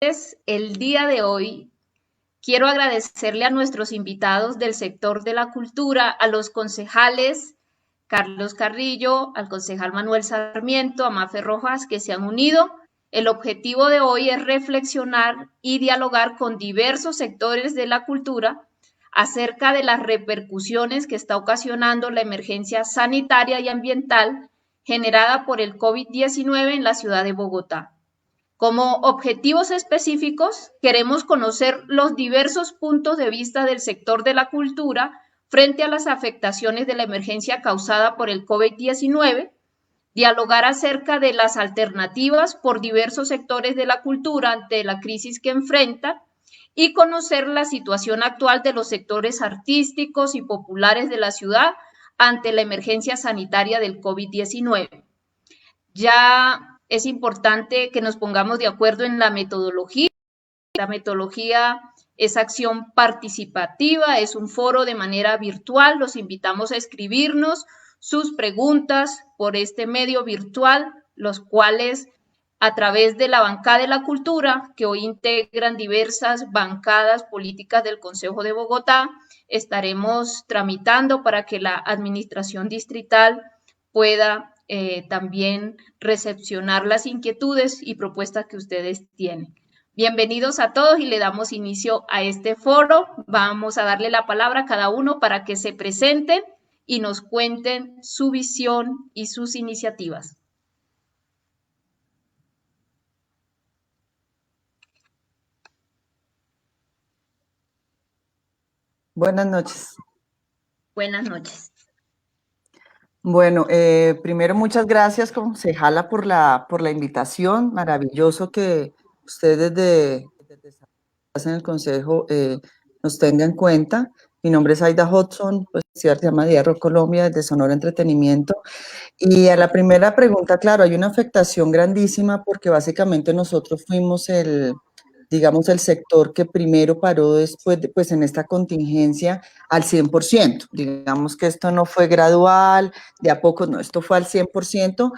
El día de hoy quiero agradecerle a nuestros invitados del sector de la cultura, a los concejales Carlos Carrillo, al concejal Manuel Sarmiento, a Mafe Rojas, que se han unido. El objetivo de hoy es reflexionar y dialogar con diversos sectores de la cultura acerca de las repercusiones que está ocasionando la emergencia sanitaria y ambiental generada por el COVID-19 en la ciudad de Bogotá. Como objetivos específicos, queremos conocer los diversos puntos de vista del sector de la cultura frente a las afectaciones de la emergencia causada por el COVID-19, dialogar acerca de las alternativas por diversos sectores de la cultura ante la crisis que enfrentan y conocer la situación actual de los sectores artísticos y populares de la ciudad ante la emergencia sanitaria del COVID-19. Ya es importante que nos pongamos de acuerdo en la metodología. La metodología es acción participativa, es un foro de manera virtual. Los invitamos a escribirnos sus preguntas por este medio virtual, los cuales a través de la bancada de la cultura, que hoy integran diversas bancadas políticas del Consejo de Bogotá, estaremos tramitando para que la administración distrital pueda también recepcionar las inquietudes y propuestas que ustedes tienen. Bienvenidos a todos y le damos inicio a este foro. Vamos a darle la palabra a cada uno para que se presenten y nos cuenten su visión y sus iniciativas. Buenas noches. Buenas noches. Bueno, primero muchas gracias, concejala, por la invitación. Maravilloso que ustedes en el consejo nos tengan en cuenta. Mi nombre es Aida Hudson, pues Ciudad de Madero, Colombia, desde Sonora Entretenimiento. Y a la primera pregunta, claro, hay una afectación grandísima porque básicamente nosotros fuimos digamos, el sector que primero paró después, pues en esta contingencia al 100%. Digamos que esto no fue gradual, de a poco, no, esto fue al 100%.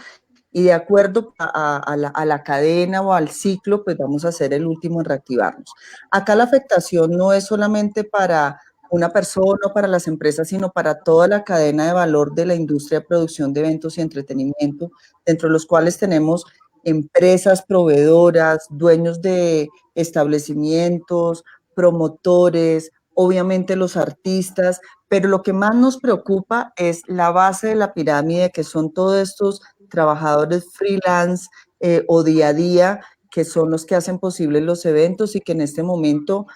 Y de acuerdo a la cadena o al ciclo, pues vamos a ser el último en reactivarnos. Acá la afectación no es solamente para una persona o para las empresas, sino para toda la cadena de valor de la industria de producción de eventos y entretenimiento, dentro de los cuales tenemos empresas, proveedoras, dueños de establecimientos, promotores, obviamente los artistas, pero lo que más nos preocupa es la base de la pirámide, que son todos estos trabajadores freelance o día a día, que son los que hacen posibles los eventos y que en este momento,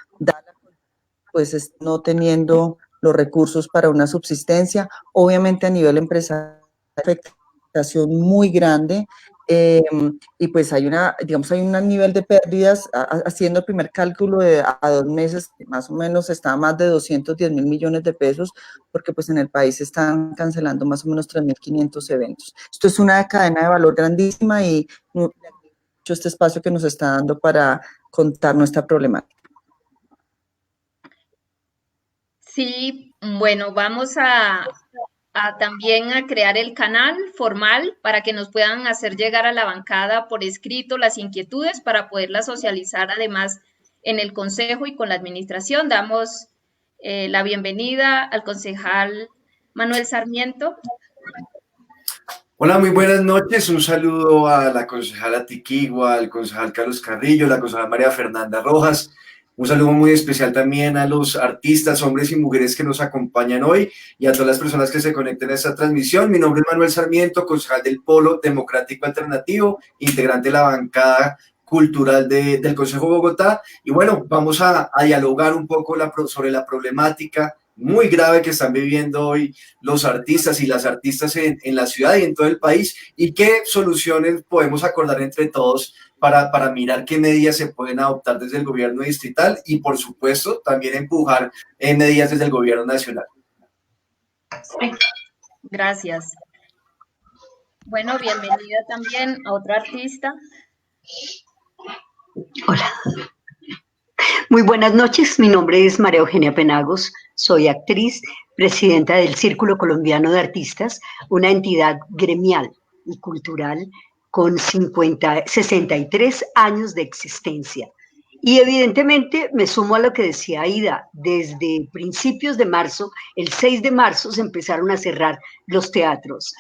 pues no teniendo los recursos para una subsistencia. Obviamente a nivel empresarial, afectación muy grande. Y pues hay un nivel de pérdidas, haciendo el primer cálculo a 2 meses, más o menos está más de 210.000 millones de pesos, porque pues en el país se están cancelando más o menos 3.500 eventos. Esto es una cadena de valor grandísima y mucho este espacio que nos está dando para contar nuestra problemática. Sí, bueno, vamos también a crear el canal formal para que nos puedan hacer llegar a la bancada por escrito las inquietudes para poderlas socializar además en el consejo y con la administración. Damos la bienvenida al concejal Manuel Sarmiento. Hola, muy buenas noches. Un saludo a la concejala Tiquigua, al concejal Carlos Carrillo, la concejal María Fernanda Rojas. Un saludo muy especial también a los artistas, hombres y mujeres que nos acompañan hoy y a todas las personas que se conecten a esta transmisión. Mi nombre es Manuel Sarmiento, concejal del Polo Democrático Alternativo, integrante de la bancada cultural del Consejo de Bogotá. Y bueno, vamos a dialogar un poco sobre la problemática muy grave que están viviendo hoy los artistas y las artistas en la ciudad y en todo el país, y qué soluciones podemos acordar entre todos para mirar qué medidas se pueden adoptar desde el gobierno distrital y, por supuesto, también empujar medidas desde el gobierno nacional. Gracias. Bueno, bienvenida también a otra artista. Hola. Muy buenas noches, mi nombre es María Eugenia Penagos, soy actriz, presidenta del Círculo Colombiano de Artistas, una entidad gremial y cultural con 63 años de existencia Y evidentemente me sumo a lo que decía Aida, desde principios de marzo, el 6 de marzo se empezaron a cerrar los teatros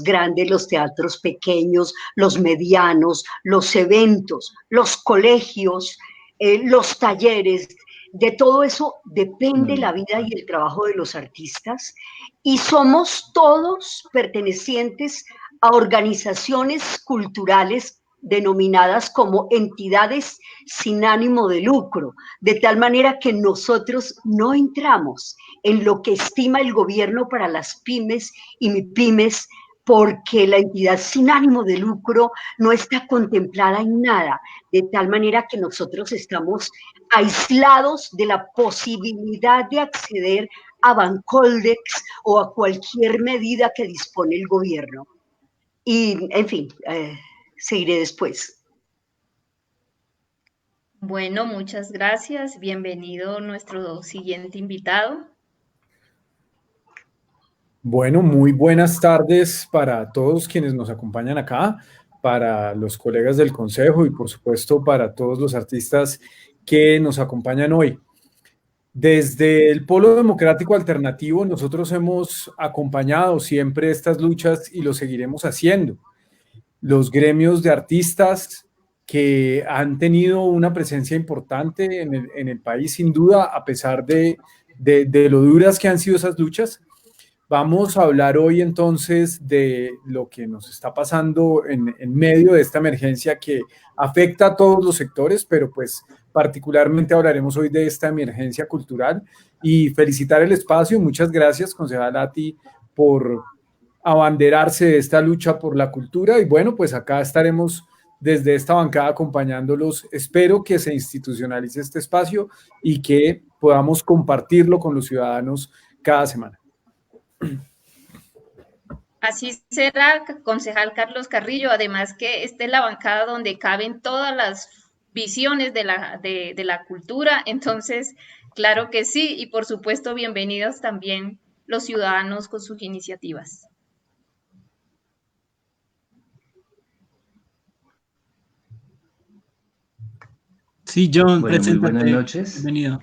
grandes, los teatros pequeños, los medianos, los eventos, los colegios, los talleres. De todo eso depende la vida y el trabajo de los artistas y somos todos pertenecientes a organizaciones culturales denominadas como entidades sin ánimo de lucro, de tal manera que nosotros no entramos en lo que estima el gobierno para las pymes y MIPYMES, porque la entidad sin ánimo de lucro no está contemplada en nada, de tal manera que nosotros estamos aislados de la posibilidad de acceder a Bancoldex o a cualquier medida que dispone el gobierno. Y, en fin, seguiré después. Bueno, muchas gracias. Bienvenido nuestro siguiente invitado. Bueno, muy buenas tardes para todos quienes nos acompañan acá, para los colegas del Consejo y por supuesto para todos los artistas que nos acompañan hoy. Desde el Polo Democrático Alternativo nosotros hemos acompañado siempre estas luchas y lo seguiremos haciendo. Los gremios de artistas que han tenido una presencia importante en el país, sin duda, a pesar de lo duras que han sido esas luchas. Vamos a hablar hoy entonces de lo que nos está pasando en medio de esta emergencia que afecta a todos los sectores, pero pues particularmente hablaremos hoy de esta emergencia cultural y felicitar el espacio. Muchas gracias, concejal Ati, por abanderarse de esta lucha por la cultura y bueno, pues acá estaremos desde esta bancada acompañándolos. Espero que se institucionalice este espacio y que podamos compartirlo con los ciudadanos cada semana. Así será, concejal Carlos Carrillo, además que esta es la bancada donde caben todas las visiones de la cultura, entonces, claro que sí, y por supuesto, bienvenidos también los ciudadanos con sus iniciativas. Sí, John, bueno, muy buenas preséntate. noches. Bienvenido.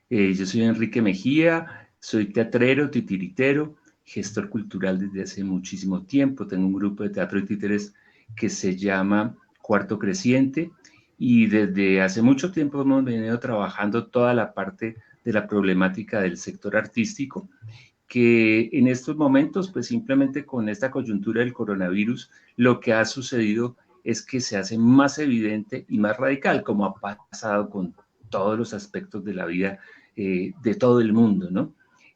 Yo soy Enrique Mejía, soy teatrero, titiritero, gestor cultural desde hace muchísimo tiempo. Tengo un grupo de teatro y títeres que se llama Cuarto Creciente y desde hace mucho tiempo hemos venido trabajando toda la parte de la problemática del sector artístico, que en estos momentos, pues simplemente con esta coyuntura del coronavirus, lo que ha sucedido es que se hace más evidente y más radical, como ha pasado con todos los aspectos de la vida de todo el mundo, ¿no?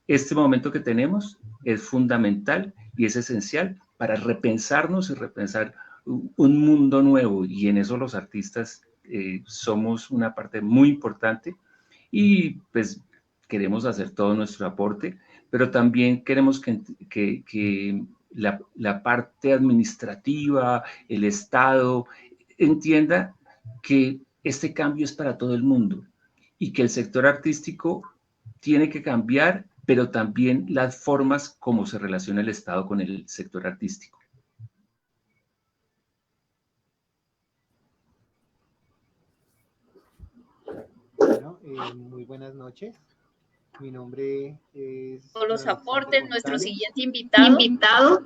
Este momento que tenemos es fundamental y es esencial para repensarnos y repensar un mundo nuevo, y en eso los artistas somos una parte muy importante y pues queremos hacer todo nuestro aporte, pero también queremos que la parte administrativa, el Estado, entienda que este cambio es para todo el mundo y que el sector artístico tiene que cambiar, pero también las formas como se relaciona el Estado con el sector artístico. Bueno, muy buenas noches. Mi nombre es... Todos los aportes, nuestro siguiente invitado.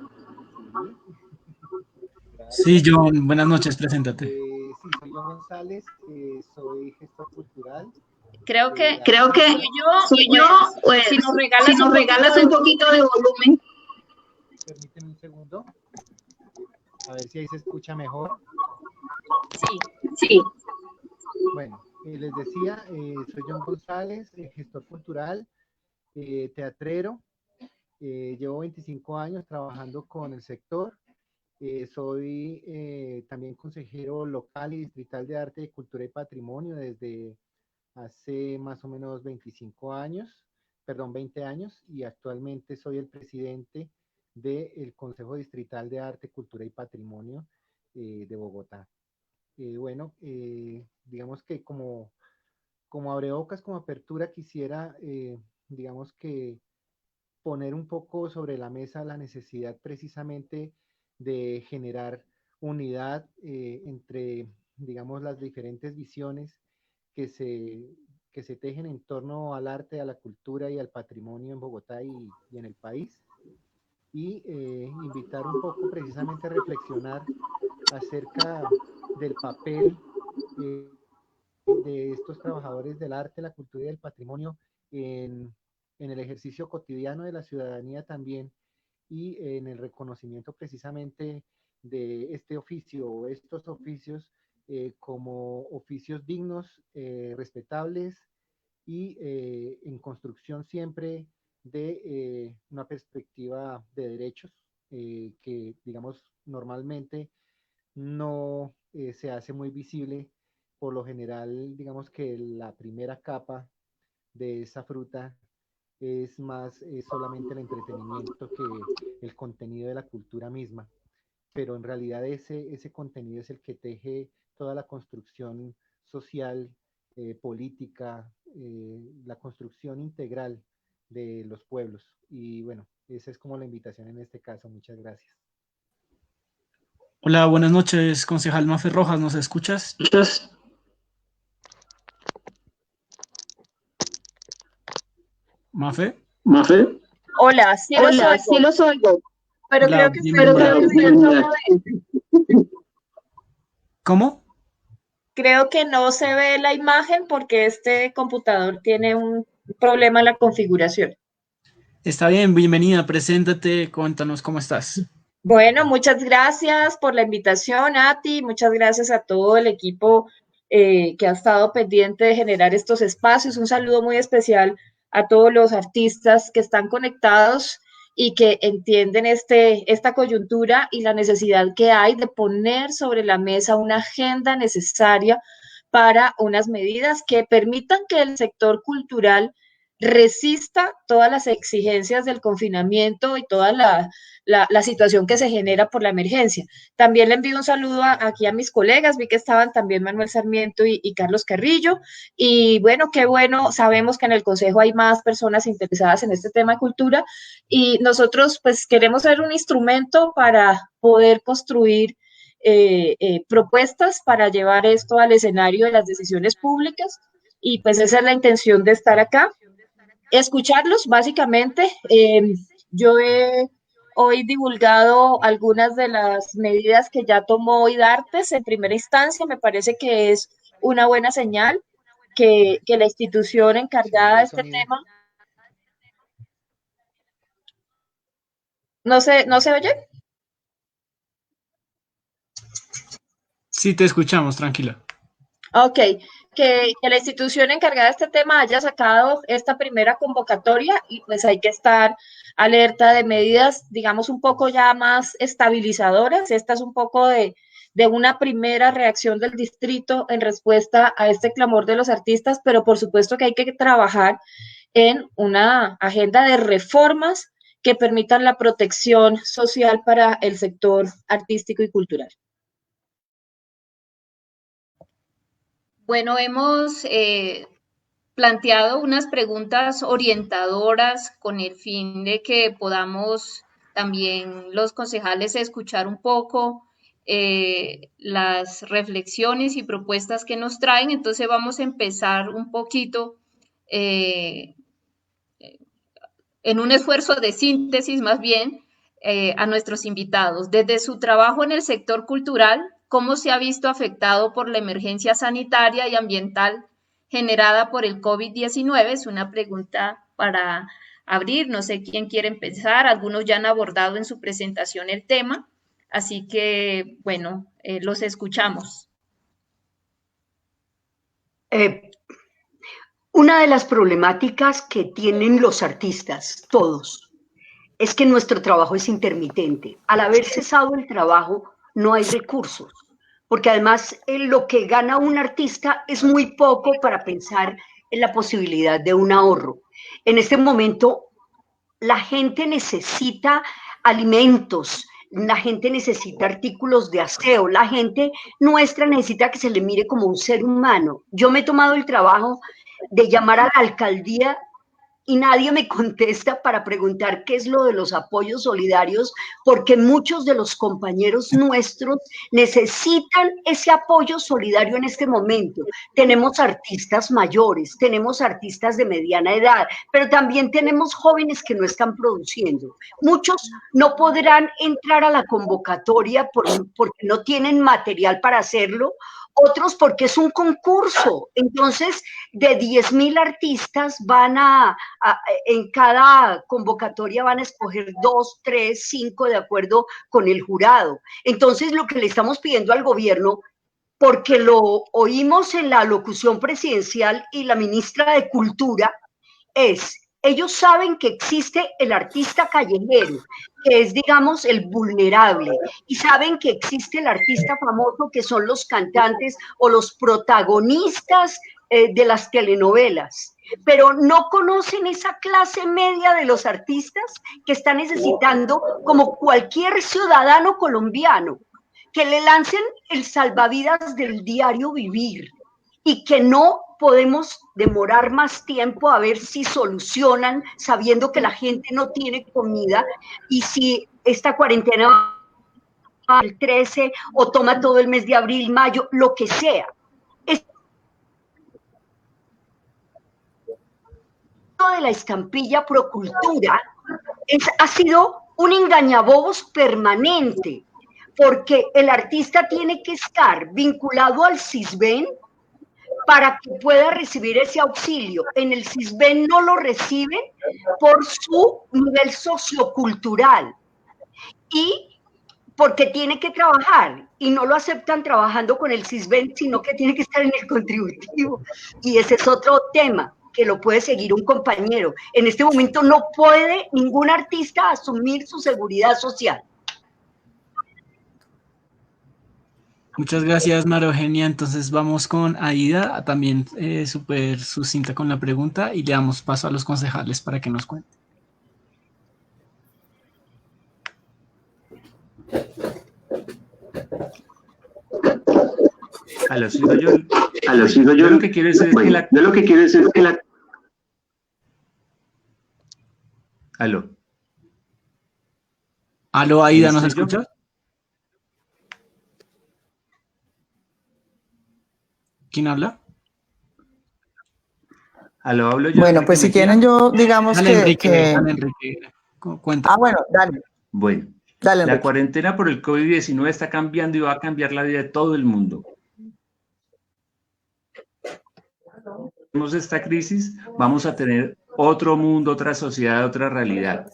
Sí, John, buenas noches, preséntate. Sí, soy John González, soy gestor cultural. Creo que soy yo, pues, si nos regalas un poquito de volumen. Permíteme un segundo, a ver si ahí se escucha mejor. Sí. Bueno, les decía, soy John González, gestor cultural, teatrero. Llevo 25 años trabajando con el sector. Soy también consejero local y distrital de Arte, Cultura y Patrimonio desde hace más o menos 20 años, y actualmente soy el presidente del Consejo Distrital de Arte, Cultura y Patrimonio de Bogotá. Bueno, digamos que como abrebocas, como apertura, quisiera, digamos que poner un poco sobre la mesa la necesidad precisamente de generar unidad entre, digamos, las diferentes visiones que se tejen en torno al arte, a la cultura y al patrimonio en Bogotá y en el país, y invitar un poco precisamente a reflexionar acerca del papel de estos trabajadores del arte, la cultura y el patrimonio en el ejercicio cotidiano de la ciudadanía también, y en el reconocimiento precisamente de este oficio o estos oficios como oficios dignos, respetables y en construcción siempre de una perspectiva de derechos que, digamos, normalmente no se hace muy visible. Por lo general, digamos que la primera capa de esa fruta es más solamente el entretenimiento que el contenido de la cultura misma, pero en realidad ese contenido es el que teje toda la construcción social, política, la construcción integral de los pueblos. Y bueno, esa es como la invitación en este caso. Muchas gracias. Hola, buenas noches, concejal Mafe Rojas, ¿nos escuchas? ¿Mafe? Hola, sí los Hola, oigo, sí los oigo, pero Hola, creo que bienvenida. ¿Cómo? creo que no se ve la imagen porque este computador tiene un problema en la configuración. Está bien, bienvenida, preséntate, cuéntanos cómo estás. Bueno, muchas gracias por la invitación, Ati, muchas gracias a todo el equipo que ha estado pendiente de generar estos espacios. Un saludo muy especial a todos los artistas que están conectados y que entienden esta coyuntura y la necesidad que hay de poner sobre la mesa una agenda necesaria para unas medidas que permitan que el sector cultural resista todas las exigencias del confinamiento y toda la situación que se genera por la emergencia. También le envío un saludo aquí a mis colegas, vi que estaban también Manuel Sarmiento y Carlos Carrillo, y bueno, qué bueno, sabemos que en el Consejo hay más personas interesadas en este tema de cultura, y nosotros pues queremos ser un instrumento para poder construir propuestas para llevar esto al escenario de las decisiones públicas, y pues esa es la intención de estar acá. Escucharlos, básicamente. Yo he hoy divulgado algunas de las medidas que ya tomó IDARTES en primera instancia. Me parece que es una buena señal que la institución encargada de este tema. ¿No se oye? Sí, te escuchamos, tranquila. Ok, que la institución encargada de este tema haya sacado esta primera convocatoria, y pues hay que estar alerta de medidas, digamos, un poco ya más estabilizadoras. Esta es un poco de una primera reacción del distrito en respuesta a este clamor de los artistas, pero por supuesto que hay que trabajar en una agenda de reformas que permitan la protección social para el sector artístico y cultural. Bueno, hemos planteado unas preguntas orientadoras con el fin de que podamos también los concejales escuchar un poco las reflexiones y propuestas que nos traen. Entonces vamos a empezar un poquito en un esfuerzo de síntesis más bien a nuestros invitados. Desde su trabajo en el sector cultural, ¿cómo se ha visto afectado por la emergencia sanitaria y ambiental generada por el COVID-19? Es una pregunta para abrir. No sé quién quiere empezar. Algunos ya han abordado en su presentación el tema. Así que, bueno, los escuchamos. Una de las problemáticas que tienen los artistas, todos, es que nuestro trabajo es intermitente. Al haber cesado el trabajo, no hay recursos, porque además lo que gana un artista es muy poco para pensar en la posibilidad de un ahorro. En este momento, la gente necesita alimentos, la gente necesita artículos de aseo, la gente nuestra necesita que se le mire como un ser humano. Yo me he tomado el trabajo de llamar a la alcaldía y nadie me contesta para preguntar qué es lo de los apoyos solidarios, porque muchos de los compañeros nuestros necesitan ese apoyo solidario en este momento. Tenemos artistas mayores, tenemos artistas de mediana edad, pero también tenemos jóvenes que no están produciendo. Muchos no podrán entrar a la convocatoria porque no tienen material para hacerlo, otros porque es un concurso. Entonces, de 10.000 artistas en cada convocatoria van a escoger 2, 3, 5 de acuerdo con el jurado. Entonces, lo que le estamos pidiendo al gobierno, porque lo oímos en la locución presidencial y la ministra de Cultura, ellos saben que existe el artista callejero, que es, digamos, el vulnerable, y saben que existe el artista famoso, que son los cantantes o los protagonistas de las telenovelas, pero no conocen esa clase media de los artistas que está necesitando, como cualquier ciudadano colombiano, que le lancen el salvavidas del diario vivir, y que no podemos demorar más tiempo a ver si solucionan, sabiendo que la gente no tiene comida, y si esta cuarentena va al 13 o toma todo el mes de abril, mayo, lo que sea. Esto de la estampilla Procultura ha sido un engañabobos permanente, porque el artista tiene que estar vinculado al CISBEN para que pueda recibir ese auxilio. En el CISBEN no lo reciben por su nivel sociocultural y porque tiene que trabajar, y no lo aceptan trabajando con el CISBEN, sino que tiene que estar en el contributivo, y ese es otro tema que lo puede seguir un compañero. En este momento no puede ningún artista asumir su seguridad social. Muchas gracias, María Eugenia. Entonces vamos con Aida, también súper sucinta con la pregunta, y le damos paso a los concejales para que nos cuenten. Sigo yo. Yo lo que quiero decir es que la... Aló, Aida, ¿nos escuchas? ¿Quién habla? Hablo yo. Bueno, pues si quieren yo, digamos dale, que... Dale, Enrique, cuenta. Bueno, dale. Bueno, dale, la cuarentena por el COVID-19 está cambiando y va a cambiar la vida de todo el mundo. Tenemos esta crisis, vamos a tener otro mundo, otra sociedad, otra realidad.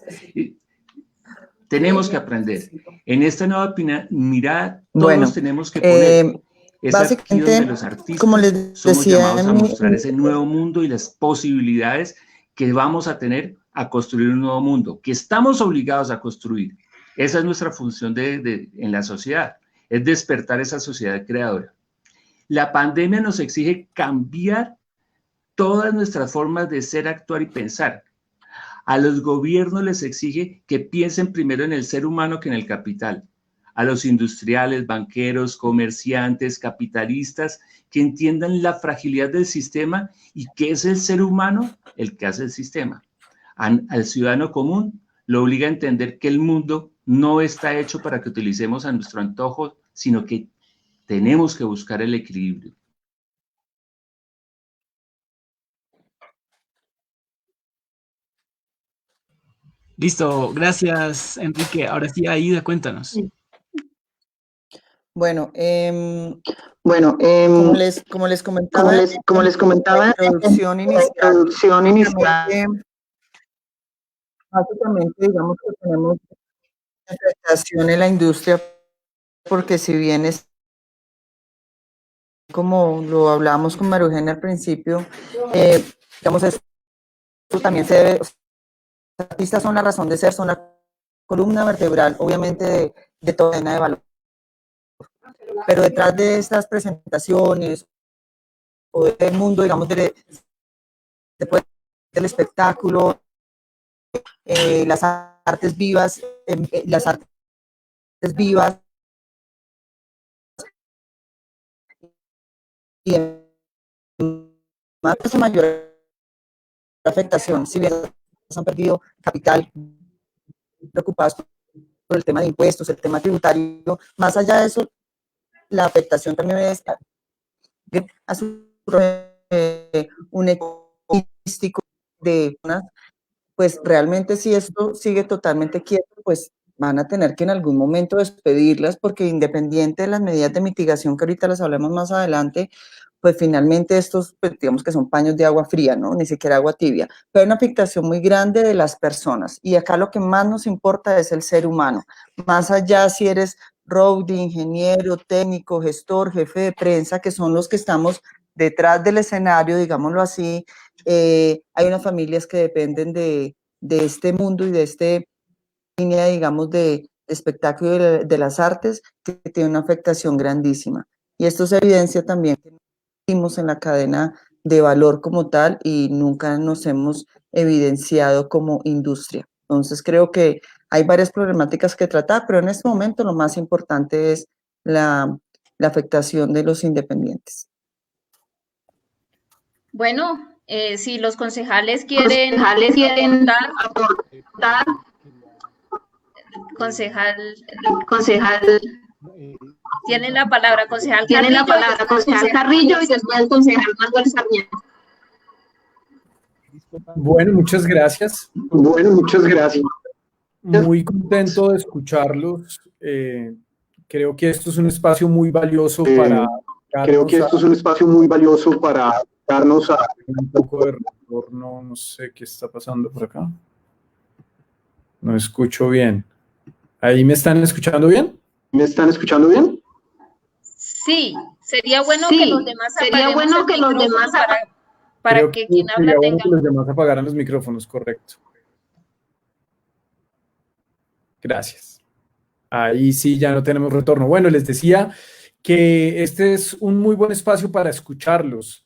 Tenemos que aprender. En esta nueva mirada, todos tenemos que poner... Es aquí donde los artistas como les decía, somos llamados a mostrar ese nuevo mundo y las posibilidades que vamos a tener a construir un nuevo mundo, que estamos obligados a construir. Esa es nuestra función en la sociedad, es despertar esa sociedad creadora. La pandemia nos exige cambiar todas nuestras formas de ser, actuar y pensar. A los gobiernos les exige que piensen primero en el ser humano que en el capital. A los industriales, banqueros, comerciantes, capitalistas, que entiendan la fragilidad del sistema y que es el ser humano el que hace el sistema. Al ciudadano común lo obliga a entender que el mundo no está hecho para que utilicemos a nuestro antojo, sino que tenemos que buscar el equilibrio. Listo, gracias, Enrique. Ahora sí, Aida, cuéntanos. Bueno, como les comentaba, la introducción inicial, básicamente digamos que tenemos afectación en la industria, porque si bien es como lo hablábamos con María Eugenia al principio, digamos, esto también se debe, los artistas son la razón de ser, son la columna vertebral, obviamente, de toda cadena de valor. Pero detrás de estas presentaciones o del mundo, digamos, del espectáculo, las artes vivas, y más mayor afectación, si bien han perdido capital, preocupados por el tema de impuestos, el tema tributario, más allá de eso, la afectación también es a un ecologístico de unas, pues realmente si esto sigue totalmente quieto, pues van a tener que en algún momento despedirlas, porque independiente de las medidas de mitigación que ahorita les hablemos más adelante, pues finalmente estos, pues digamos que son paños de agua fría, ¿no? Ni siquiera agua tibia, pero hay una afectación muy grande de las personas, y acá lo que más nos importa es el ser humano, más allá si eres roadie, ingeniero, técnico, gestor, jefe de prensa, que son los que estamos detrás del escenario, digámoslo así. Hay unas familias que dependen de este mundo y de esta línea, digamos, de espectáculo de las artes, que tiene una afectación grandísima. Y esto se evidencia también que estamos en la cadena de valor como tal y nunca nos hemos evidenciado como industria. Entonces creo que hay varias problemáticas que tratar, pero en este momento lo más importante es la afectación de los independientes. Bueno, si los concejales quieren aportar, concejal, tienen la palabra, concejal Carrillo y después el concejal Manuel Sarmiento. Bueno, muchas gracias. Muy contento de escucharlos. Creo que esto es un espacio muy valioso para darnos un poco de retorno. No sé qué está pasando por acá. No escucho bien. ¿Ahí me están escuchando bien? Sí, sería bueno que los demás para que quien habla sería bueno tenga. que los demás apagaran los micrófonos, correcto. Gracias. Ahí sí ya no tenemos retorno. Bueno, les decía que este es un muy buen espacio para escucharlos,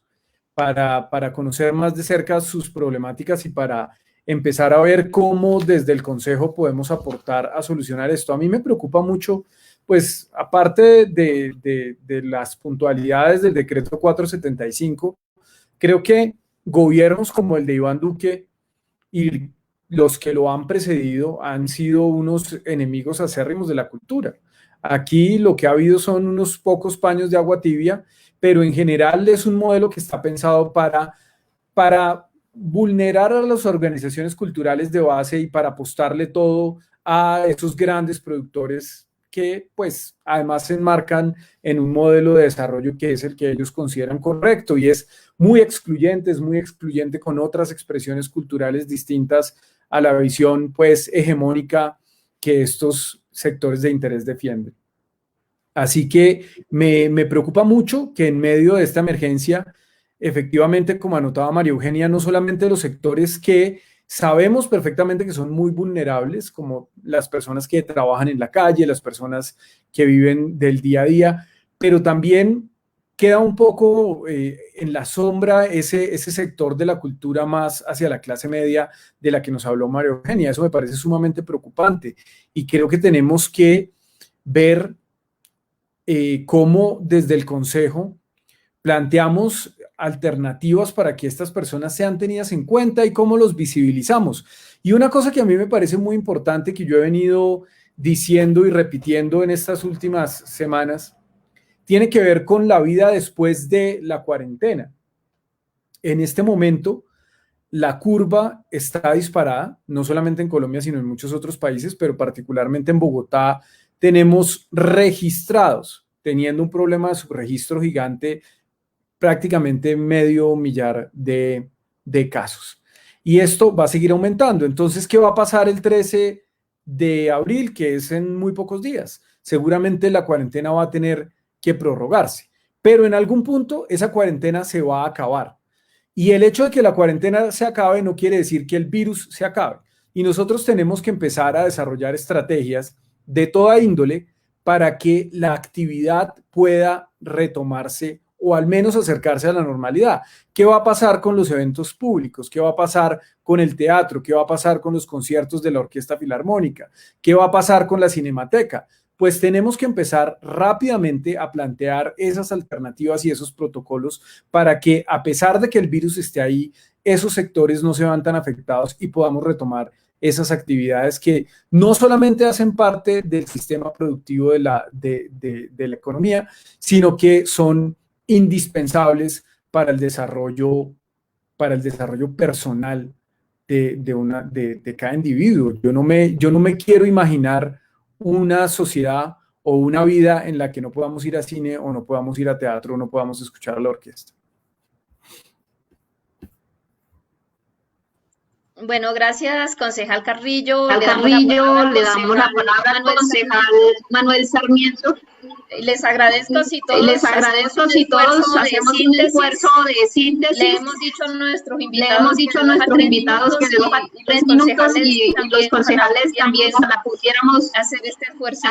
para conocer más de cerca sus problemáticas y para empezar a ver cómo desde el Consejo podemos aportar a solucionar esto. A mí me preocupa mucho, pues aparte de las puntualidades del decreto 475, creo que gobiernos como el de Iván Duque y los que lo han precedido han sido unos enemigos acérrimos de la cultura. Aquí lo que ha habido son unos pocos paños de agua tibia, pero en general es un modelo que está pensado para vulnerar a las organizaciones culturales de base y para apostarle todo a esos grandes productores que pues además se enmarcan en un modelo de desarrollo que es el que ellos consideran correcto y es muy excluyente con otras expresiones culturales distintas a la visión pues hegemónica que estos sectores de interés defienden. Así que me preocupa mucho que en medio de esta emergencia, efectivamente, como anotaba María Eugenia, no solamente los sectores que sabemos perfectamente que son muy vulnerables, como las personas que trabajan en la calle, las personas que viven del día a día, pero también queda un poco en la sombra ese sector de la cultura más hacia la clase media de la que nos habló María Eugenia. Eso me parece sumamente preocupante y creo que tenemos que ver cómo desde el Consejo planteamos alternativas para que estas personas sean tenidas en cuenta y cómo los visibilizamos. Y una cosa que a mí me parece muy importante que yo he venido diciendo y repitiendo en estas últimas semanas tiene que ver con la vida después de la cuarentena. En este momento, la curva está disparada, no solamente en Colombia, sino en muchos otros países, pero particularmente en Bogotá tenemos registrados, teniendo un problema de subregistro gigante, prácticamente 500,000 de casos. Y esto va a seguir aumentando. Entonces, ¿qué va a pasar el 13 de abril, que es en muy pocos días? Seguramente la cuarentena va a tener que prorrogarse, pero en algún punto esa cuarentena se va a acabar. Y el hecho de que la cuarentena se acabe no quiere decir que el virus se acabe. Y nosotros tenemos que empezar a desarrollar estrategias de toda índole para que la actividad pueda retomarse o al menos acercarse a la normalidad. ¿Qué va a pasar con los eventos públicos? ¿Qué va a pasar con el teatro? ¿Qué va a pasar con los conciertos de la Orquesta Filarmónica? ¿Qué va a pasar con la Cinemateca? Pues tenemos que empezar rápidamente a plantear esas alternativas y esos protocolos para que, a pesar de que el virus esté ahí, esos sectores no se van tan afectados y podamos retomar esas actividades que no solamente hacen parte del sistema productivo de la economía, sino que son indispensables para el desarrollo personal de cada individuo. Yo no me quiero imaginar una sociedad o una vida en la que no podamos ir a cine o no podamos ir a teatro o no podamos escuchar a la orquesta. Bueno, gracias, concejal Carrillo. Le damos la palabra al concejal Manuel Sarmiento. Les agradezco si todos, hacemos un esfuerzo de síntesis. Le hemos dicho a nuestros invitados que nos dejan 3 minutos y los concejales también ojalá pudiéramos hacer este esfuerzo.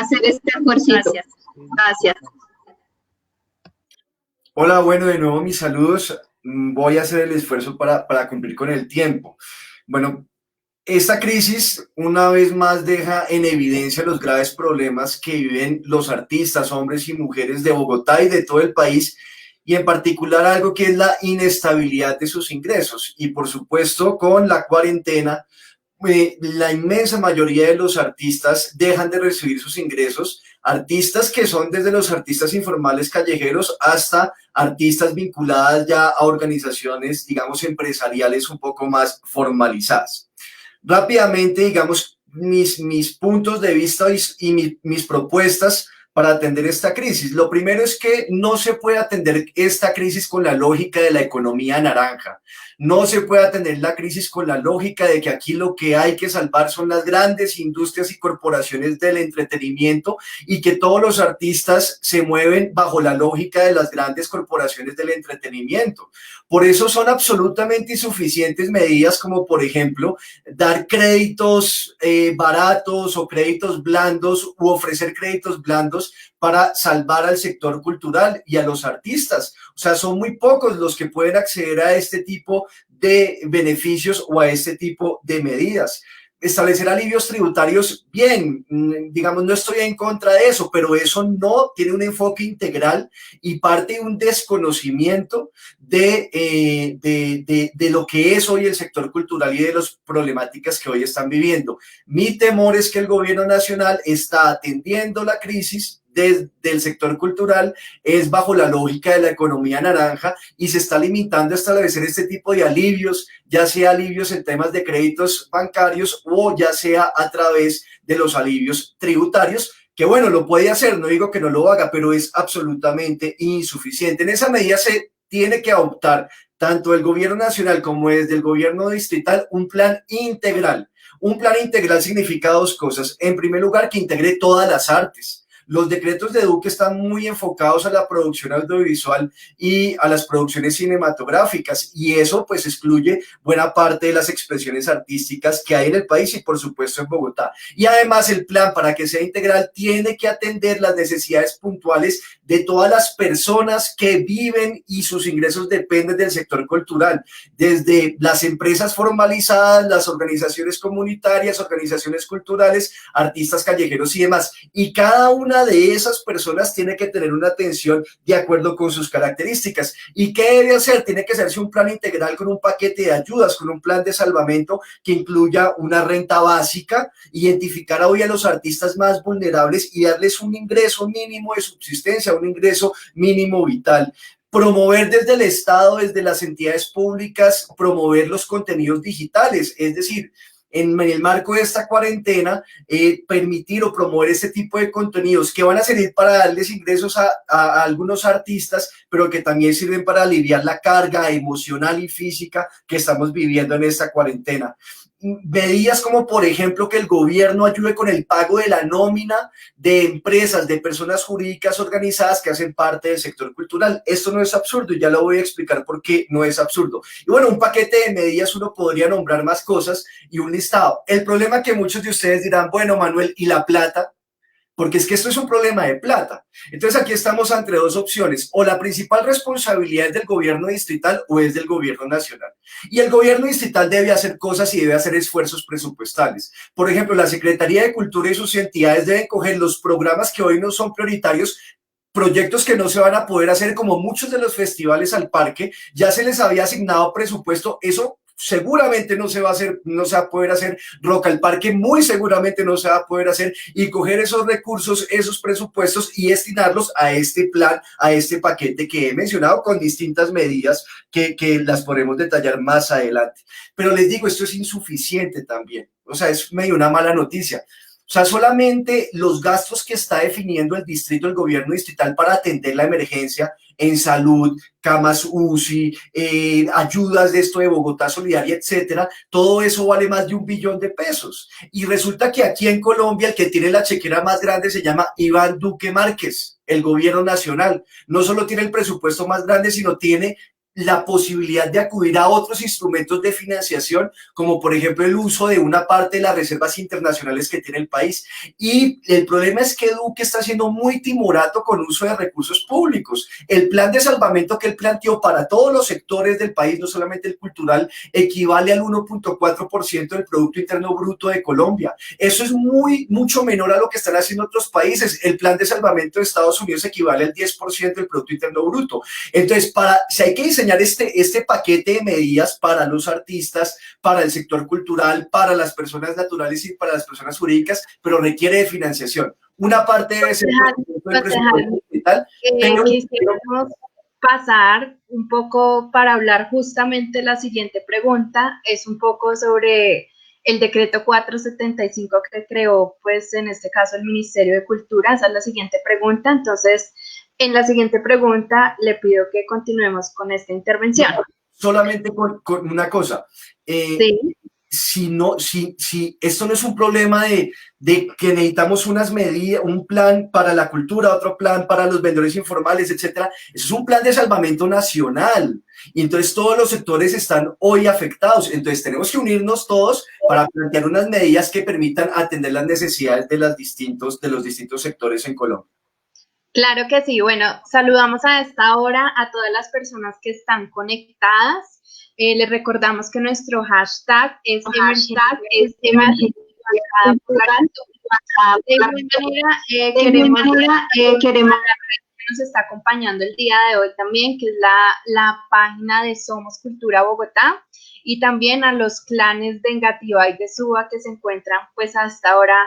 Gracias. Hola, bueno, de nuevo mis saludos. Voy a hacer el esfuerzo para cumplir con el tiempo. Bueno, esta crisis una vez más deja en evidencia los graves problemas que viven los artistas, hombres y mujeres de Bogotá y de todo el país, y en particular algo que es la inestabilidad de sus ingresos. Y por supuesto, con la cuarentena, la inmensa mayoría de los artistas dejan de recibir sus ingresos, artistas que son desde los artistas informales callejeros hasta artistas vinculadas ya a organizaciones, digamos, empresariales un poco más formalizadas. Rápidamente, digamos, mis puntos de vista y mis propuestas para atender esta crisis. Lo primero es que no se puede atender esta crisis con la lógica de la economía naranja. No se puede atender la crisis con la lógica de que aquí lo que hay que salvar son las grandes industrias y corporaciones del entretenimiento y que todos los artistas se mueven bajo la lógica de las grandes corporaciones del entretenimiento. Por eso son absolutamente insuficientes medidas como, por ejemplo, dar créditos baratos o créditos blandos u ofrecer créditos blandos para salvar al sector cultural y a los artistas. O sea, son muy pocos los que pueden acceder a este tipo de beneficios o a este tipo de medidas. Establecer alivios tributarios, bien, digamos, no estoy en contra de eso, pero eso no tiene un enfoque integral y parte de un desconocimiento de lo que es hoy el sector cultural y de las problemáticas que hoy están viviendo. Mi temor es que el gobierno nacional está atendiendo la crisis del sector cultural, es bajo la lógica de la economía naranja y se está limitando a establecer este tipo de alivios, ya sea alivios en temas de créditos bancarios o ya sea a través de los alivios tributarios, que bueno, lo puede hacer, no digo que no lo haga, pero es absolutamente insuficiente. En esa medida se tiene que adoptar tanto el gobierno nacional como desde el gobierno distrital un plan integral. Un plan integral significa dos cosas. En primer lugar, que integre todas las artes. Los decretos de Duque están muy enfocados a la producción audiovisual y a las producciones cinematográficas y eso pues excluye buena parte de las expresiones artísticas que hay en el país y por supuesto en Bogotá. Y además el plan, para que sea integral, tiene que atender las necesidades puntuales de todas las personas que viven y sus ingresos dependen del sector cultural, desde las empresas formalizadas, las organizaciones comunitarias, organizaciones culturales, artistas callejeros y demás. Y cada una de esas personas tiene que tener una atención de acuerdo con sus características. ¿Y qué debe hacer? Tiene que hacerse un plan integral con un paquete de ayudas, con un plan de salvamento que incluya una renta básica, identificar hoy a los artistas más vulnerables y darles un ingreso mínimo de subsistencia, un ingreso mínimo vital. Promover desde el Estado, desde las entidades públicas, promover los contenidos digitales, es decir, en el marco de esta cuarentena, permitir o promover este tipo de contenidos que van a servir para darles ingresos a algunos artistas, pero que también sirven para aliviar la carga emocional y física que estamos viviendo en esta cuarentena. Medidas como, por ejemplo, que el gobierno ayude con el pago de la nómina de empresas, de personas jurídicas organizadas que hacen parte del sector cultural. Esto no es absurdo y ya lo voy a explicar por qué no es absurdo. Y bueno, un paquete de medidas, uno podría nombrar más cosas y un listado. El problema que muchos de ustedes dirán, bueno, Manuel, ¿y la plata? Porque es que esto es un problema de plata. Entonces aquí estamos ante dos opciones, o la principal responsabilidad es del gobierno distrital o es del gobierno nacional. Y el gobierno distrital debe hacer cosas y debe hacer esfuerzos presupuestales. Por ejemplo, la Secretaría de Cultura y sus entidades deben coger los programas que hoy no son prioritarios, proyectos que no se van a poder hacer, como muchos de los festivales al parque, ya se les había asignado presupuesto, eso seguramente no se va a poder hacer, Rock al Parque muy seguramente no se va a poder hacer, y coger esos recursos, esos presupuestos y destinarlos a este plan, a este paquete que he mencionado con distintas medidas que las podremos detallar más adelante. Pero les digo, esto es insuficiente también, o sea, es medio una mala noticia. O sea, solamente los gastos que está definiendo el distrito, el gobierno distrital para atender la emergencia en salud, camas UCI, ayudas de esto de Bogotá Solidaria, etcétera, todo eso vale más de 1 billón de pesos. Y resulta que aquí en Colombia el que tiene la chequera más grande se llama Iván Duque Márquez, el gobierno nacional. No solo tiene el presupuesto más grande, sino tiene la posibilidad de acudir a otros instrumentos de financiación, como por ejemplo el uso de una parte de las reservas internacionales que tiene el país. Y el problema es que Duque está siendo muy timorato con uso de recursos públicos. El plan de salvamento que él planteó para todos los sectores del país, no solamente el cultural, equivale al 1.4% del Producto Interno Bruto de Colombia. Eso es mucho menor a lo que están haciendo otros países. El plan de salvamento de Estados Unidos equivale al 10% del Producto Interno Bruto. Entonces, si hay que diseñar este paquete de medidas para los artistas, para el sector cultural, para las personas naturales y para las personas jurídicas, pero requiere de financiación. Una parte debe ser digital, pero quisiéramos pasar un poco para hablar justamente la siguiente pregunta, es un poco sobre el decreto 475 que creó, pues en este caso el Ministerio de Cultura. Esa es la siguiente pregunta. Entonces, en la siguiente pregunta le pido que continuemos con esta intervención. Solamente con una cosa. Sí. Si esto no es un problema de que necesitamos unas medidas, un plan para la cultura, otro plan para los vendedores informales, etcétera, eso es un plan de salvamento nacional. Y entonces todos los sectores están hoy afectados. Entonces tenemos que unirnos todos para plantear unas medidas que permitan atender las necesidades de los distintos sectores en Colombia. Claro que sí. Bueno, saludamos a esta hora a todas las personas que están conectadas. Les recordamos que nuestro hashtag es emergencia. De igual manera, queremos que nos está acompañando el día de hoy también, que es la página de Somos Cultura Bogotá, y también a los clanes de Engativá y de Suba que se encuentran pues hasta ahora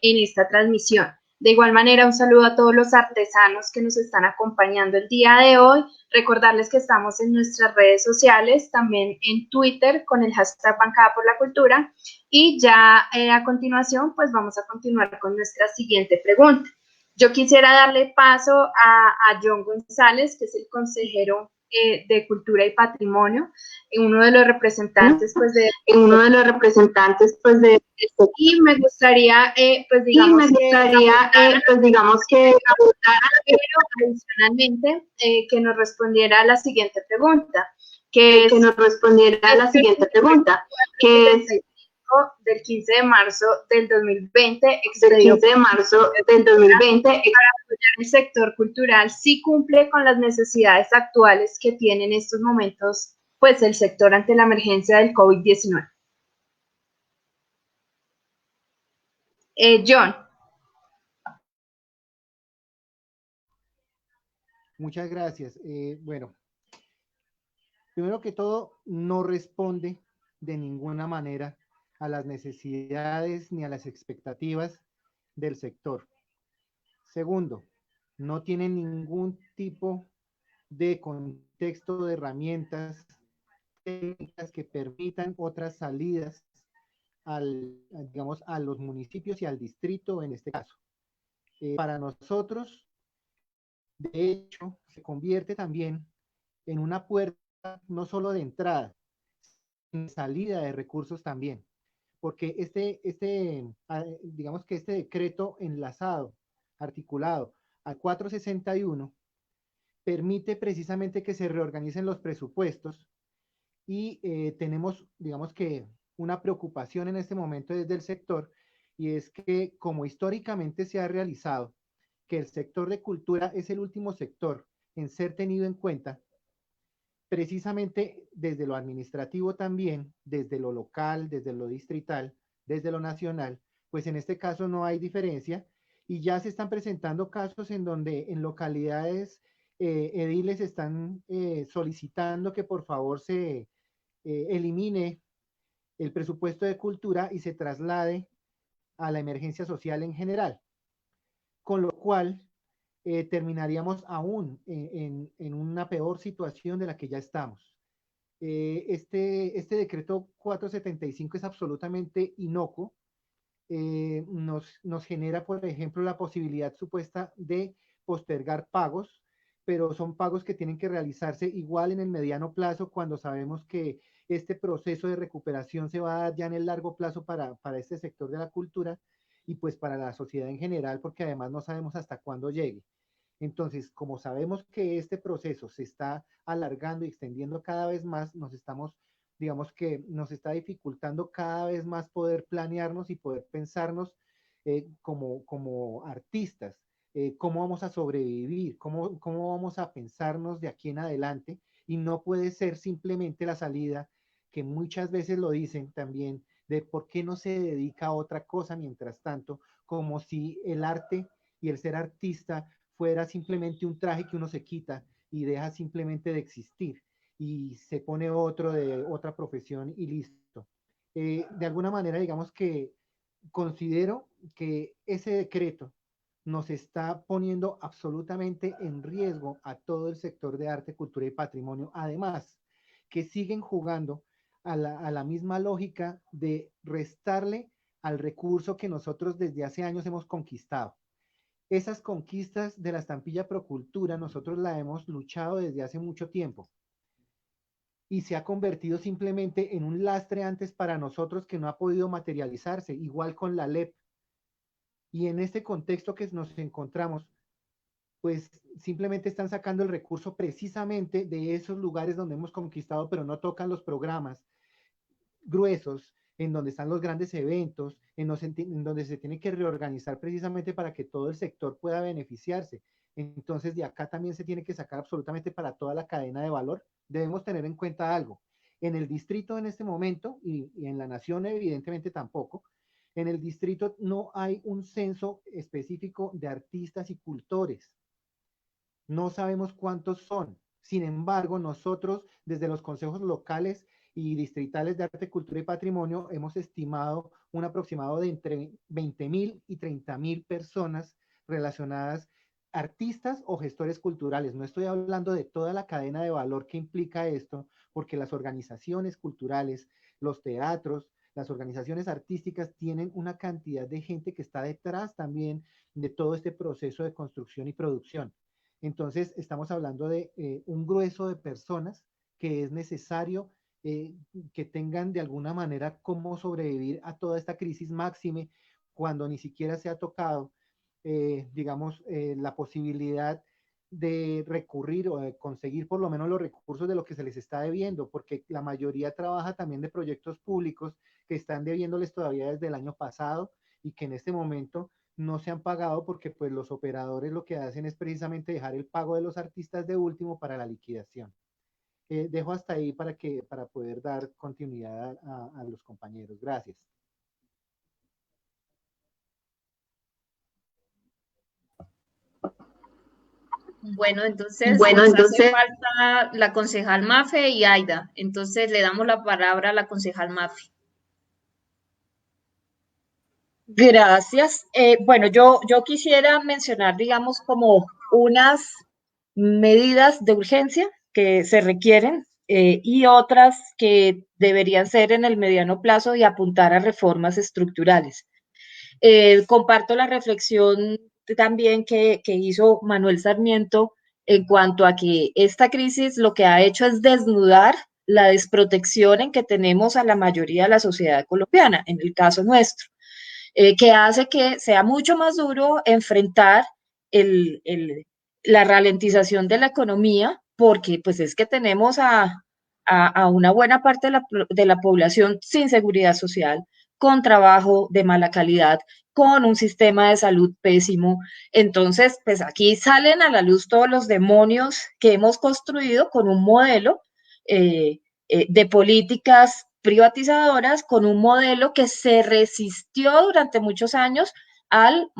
en esta transmisión. De igual manera, un saludo a todos los artesanos que nos están acompañando el día de hoy. Recordarles que estamos en nuestras redes sociales, también en Twitter con el hashtag Bancada por la Cultura. Y ya a continuación, pues vamos a continuar con nuestra siguiente pregunta. Yo quisiera darle paso a John González, que es el consejero de Cultura y Patrimonio, uno de los representantes y me gustaría adicionalmente que nos respondiera a la siguiente pregunta, que es del 15 de marzo del 2020 para apoyar el sector cultural, sí cumple con las necesidades actuales que tiene en estos momentos pues el sector ante la emergencia del COVID-19. John. Muchas gracias. Bueno, primero que todo, no responde de ninguna manera a las necesidades ni a las expectativas del sector. Segundo, no tiene ningún tipo de contexto de herramientas técnicas que permitan otras salidas digamos, a los municipios y al distrito en este caso. Para nosotros, de hecho, se convierte también en una puerta no solo de entrada, sino de salida de recursos también, porque digamos que este decreto enlazado, articulado al 461, permite precisamente que se reorganicen los presupuestos y tenemos, digamos que, una preocupación en este momento desde el sector, y es que como históricamente se ha realizado, que el sector de cultura es el último sector en ser tenido en cuenta, precisamente desde lo administrativo también, desde lo local, desde lo distrital, desde lo nacional, pues en este caso no hay diferencia, y ya se están presentando casos en donde en localidades ediles están solicitando que por favor se elimine el presupuesto de cultura y se traslade a la emergencia social en general, con lo cual terminaríamos aún en una peor situación de la que ya estamos. Este decreto 475 es absolutamente inocuo. Nos genera, por ejemplo, la posibilidad supuesta de postergar pagos, pero son pagos que tienen que realizarse igual en el mediano plazo, cuando sabemos que este proceso de recuperación se va a dar ya en el largo plazo para este sector de la cultura y pues para la sociedad en general, porque además no sabemos hasta cuándo llegue. Entonces, como sabemos que este proceso se está alargando y extendiendo cada vez más, digamos que nos está dificultando cada vez más poder planearnos y poder pensarnos como artistas, cómo vamos a sobrevivir, cómo vamos a pensarnos de aquí en adelante, y no puede ser simplemente la salida, que muchas veces lo dicen también, de por qué no se dedica a otra cosa mientras tanto, como si el arte y el ser artista fuera simplemente un traje que uno se quita y deja simplemente de existir y se pone otro de otra profesión y listo. De alguna manera, digamos que considero que ese decreto nos está poniendo absolutamente en riesgo a todo el sector de arte, cultura y patrimonio. Además, que siguen jugando a la misma lógica de restarle al recurso que nosotros desde hace años hemos conquistado. Esas conquistas de la estampilla Procultura nosotros la hemos luchado desde hace mucho tiempo y se ha convertido simplemente en un lastre antes para nosotros que no ha podido materializarse, igual con la LEP. Y en este contexto que nos encontramos, pues simplemente están sacando el recurso precisamente de esos lugares donde hemos conquistado, pero no tocan los programas gruesos, en donde están los grandes eventos, en donde se tiene que reorganizar precisamente para que todo el sector pueda beneficiarse. Entonces, de acá también se tiene que sacar absolutamente para toda la cadena de valor. Debemos tener en cuenta algo. En el distrito en este momento, y en la nación evidentemente tampoco, en el distrito no hay un censo específico de artistas y cultores. No sabemos cuántos son. Sin embargo, nosotros desde los consejos locales y distritales de arte, cultura y patrimonio hemos estimado un aproximado de entre 20.000 y 30.000 personas relacionadas, artistas o gestores culturales. No estoy hablando de toda la cadena de valor que implica esto, porque las organizaciones culturales, los teatros, las organizaciones artísticas tienen una cantidad de gente que está detrás también de todo este proceso de construcción y producción. Entonces, estamos hablando de un grueso de personas que es necesario que tengan de alguna manera cómo sobrevivir a toda esta crisis máxime, cuando ni siquiera se ha tocado, digamos, la posibilidad de recurrir o de conseguir por lo menos los recursos de lo que se les está debiendo, porque la mayoría trabaja también de proyectos públicos que están debiéndoles todavía desde el año pasado y que en este momento no se han pagado, porque pues los operadores lo que hacen es precisamente dejar el pago de los artistas de último para la liquidación. Dejo hasta ahí para poder dar continuidad a los compañeros. Gracias. Bueno, entonces hace falta la concejal Mafe y Aida. Entonces le damos la palabra a la concejal Mafe. Gracias. Bueno, yo quisiera mencionar, digamos, como unas medidas de urgencia que se requieren y otras que deberían ser en el mediano plazo y apuntar a reformas estructurales. Comparto la reflexión también que hizo Manuel Sarmiento en cuanto a que esta crisis lo que ha hecho es desnudar la desprotección en que tenemos a la mayoría de la sociedad colombiana, en el caso nuestro, que hace que sea mucho más duro enfrentar la ralentización de la economía, porque pues es que tenemos a una buena parte de la población sin seguridad social, con trabajo de mala calidad, con un sistema de salud pésimo. Entonces, pues aquí salen a la luz todos los demonios que hemos construido con un modelo de políticas privatizadoras, con un modelo que se resistió durante muchos años al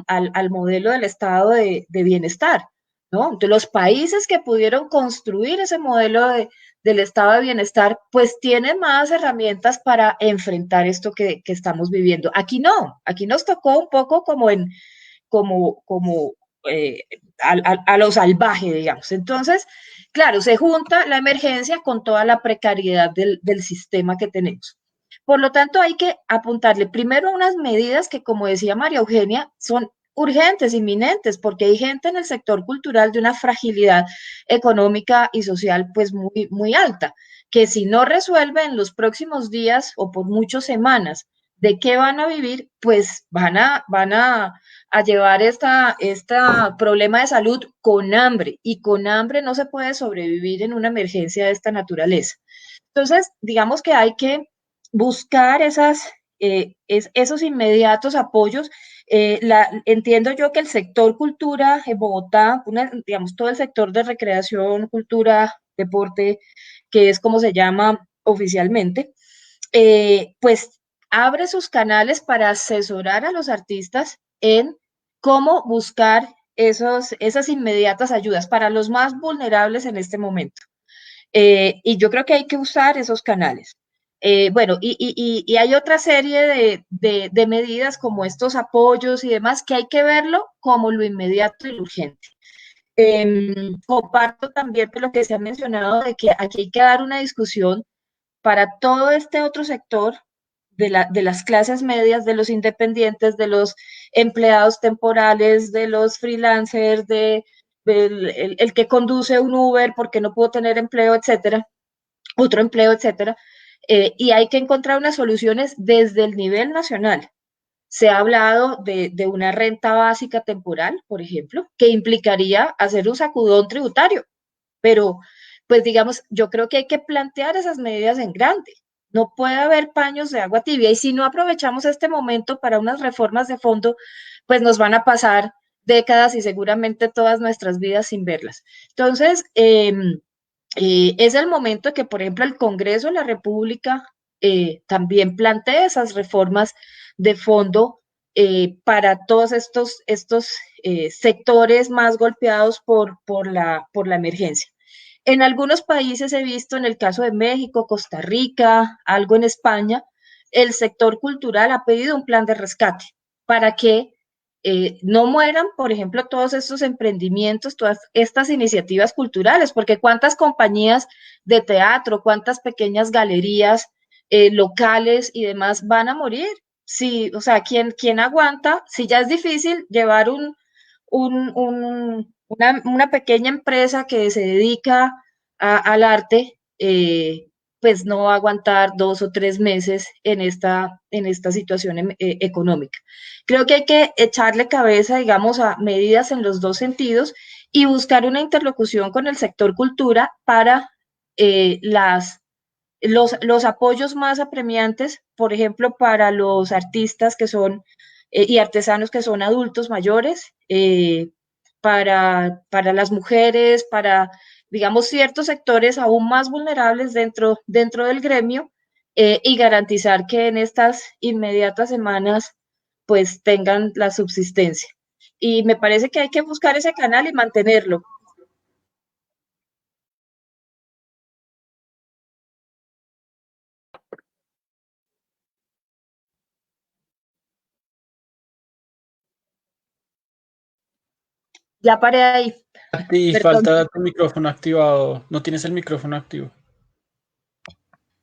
modelo del estado de bienestar, ¿no? Entonces, los países que pudieron construir ese modelo del estado de bienestar, pues tienen más herramientas para enfrentar esto que estamos viviendo. Aquí no, aquí nos tocó un poco como a lo salvaje, digamos. Entonces, claro, se junta la emergencia con toda la precariedad del sistema que tenemos. Por lo tanto, hay que apuntarle primero a unas medidas que, como decía María Eugenia, son urgentes, inminentes, porque hay gente en el sector cultural de una fragilidad económica y social pues muy, muy alta, que si no resuelve en los próximos días o por muchas semanas de qué van a vivir, pues van a llevar esta problema de salud con hambre, y con hambre no se puede sobrevivir en una emergencia de esta naturaleza. Entonces, digamos que hay que buscar esos inmediatos apoyos. Entiendo yo que el sector cultura en Bogotá, digamos, todo el sector de recreación, cultura, deporte, que es como se llama oficialmente, pues abre sus canales para asesorar a los artistas en cómo buscar esas inmediatas ayudas para los más vulnerables en este momento. Y yo creo que hay que usar esos canales. Bueno, y hay otra serie de medidas como estos apoyos y demás que hay que verlo como lo inmediato y lo urgente. Comparto también lo que se ha mencionado de que aquí hay que dar una discusión para todo este otro sector de las clases medias, de los independientes, de los empleados temporales, de los freelancers, el que conduce un Uber porque no pudo tener empleo, etcétera, otro empleo, etcétera. Y hay que encontrar unas soluciones desde el nivel nacional. Se ha hablado de una renta básica temporal, por ejemplo, que implicaría hacer un sacudón tributario, pero pues digamos, yo creo que hay que plantear esas medidas en grande. No puede haber paños de agua tibia, y si no aprovechamos este momento para unas reformas de fondo, pues nos van a pasar décadas y seguramente todas nuestras vidas sin verlas. Entonces, es el momento que, por ejemplo, el Congreso de la República también plantee esas reformas de fondo para todos estos sectores más golpeados por la emergencia. En algunos países he visto, en el caso de México, Costa Rica, algo en España, el sector cultural ha pedido un plan de rescate para que no mueran, por ejemplo, todos estos emprendimientos, todas estas iniciativas culturales, porque cuántas compañías de teatro, cuántas pequeñas galerías locales y demás van a morir. Sí, o sea, ¿quién aguanta? Si ya es difícil llevar una pequeña empresa que se dedica al arte, pues no va a aguantar 2 o 3 meses en esta situación económica. Creo que hay que echarle cabeza, digamos, a medidas en los dos sentidos y buscar una interlocución con el sector cultura para los apoyos más apremiantes, por ejemplo, para los artistas que son y artesanos que son adultos mayores, para las mujeres, para, digamos, ciertos sectores aún más vulnerables dentro del gremio, y garantizar que en estas inmediatas semanas pues tengan la subsistencia. Y me parece que hay que buscar ese canal y mantenerlo. Ya paré ahí. Y Perdón. falta tu micrófono activado. No tienes el micrófono activo.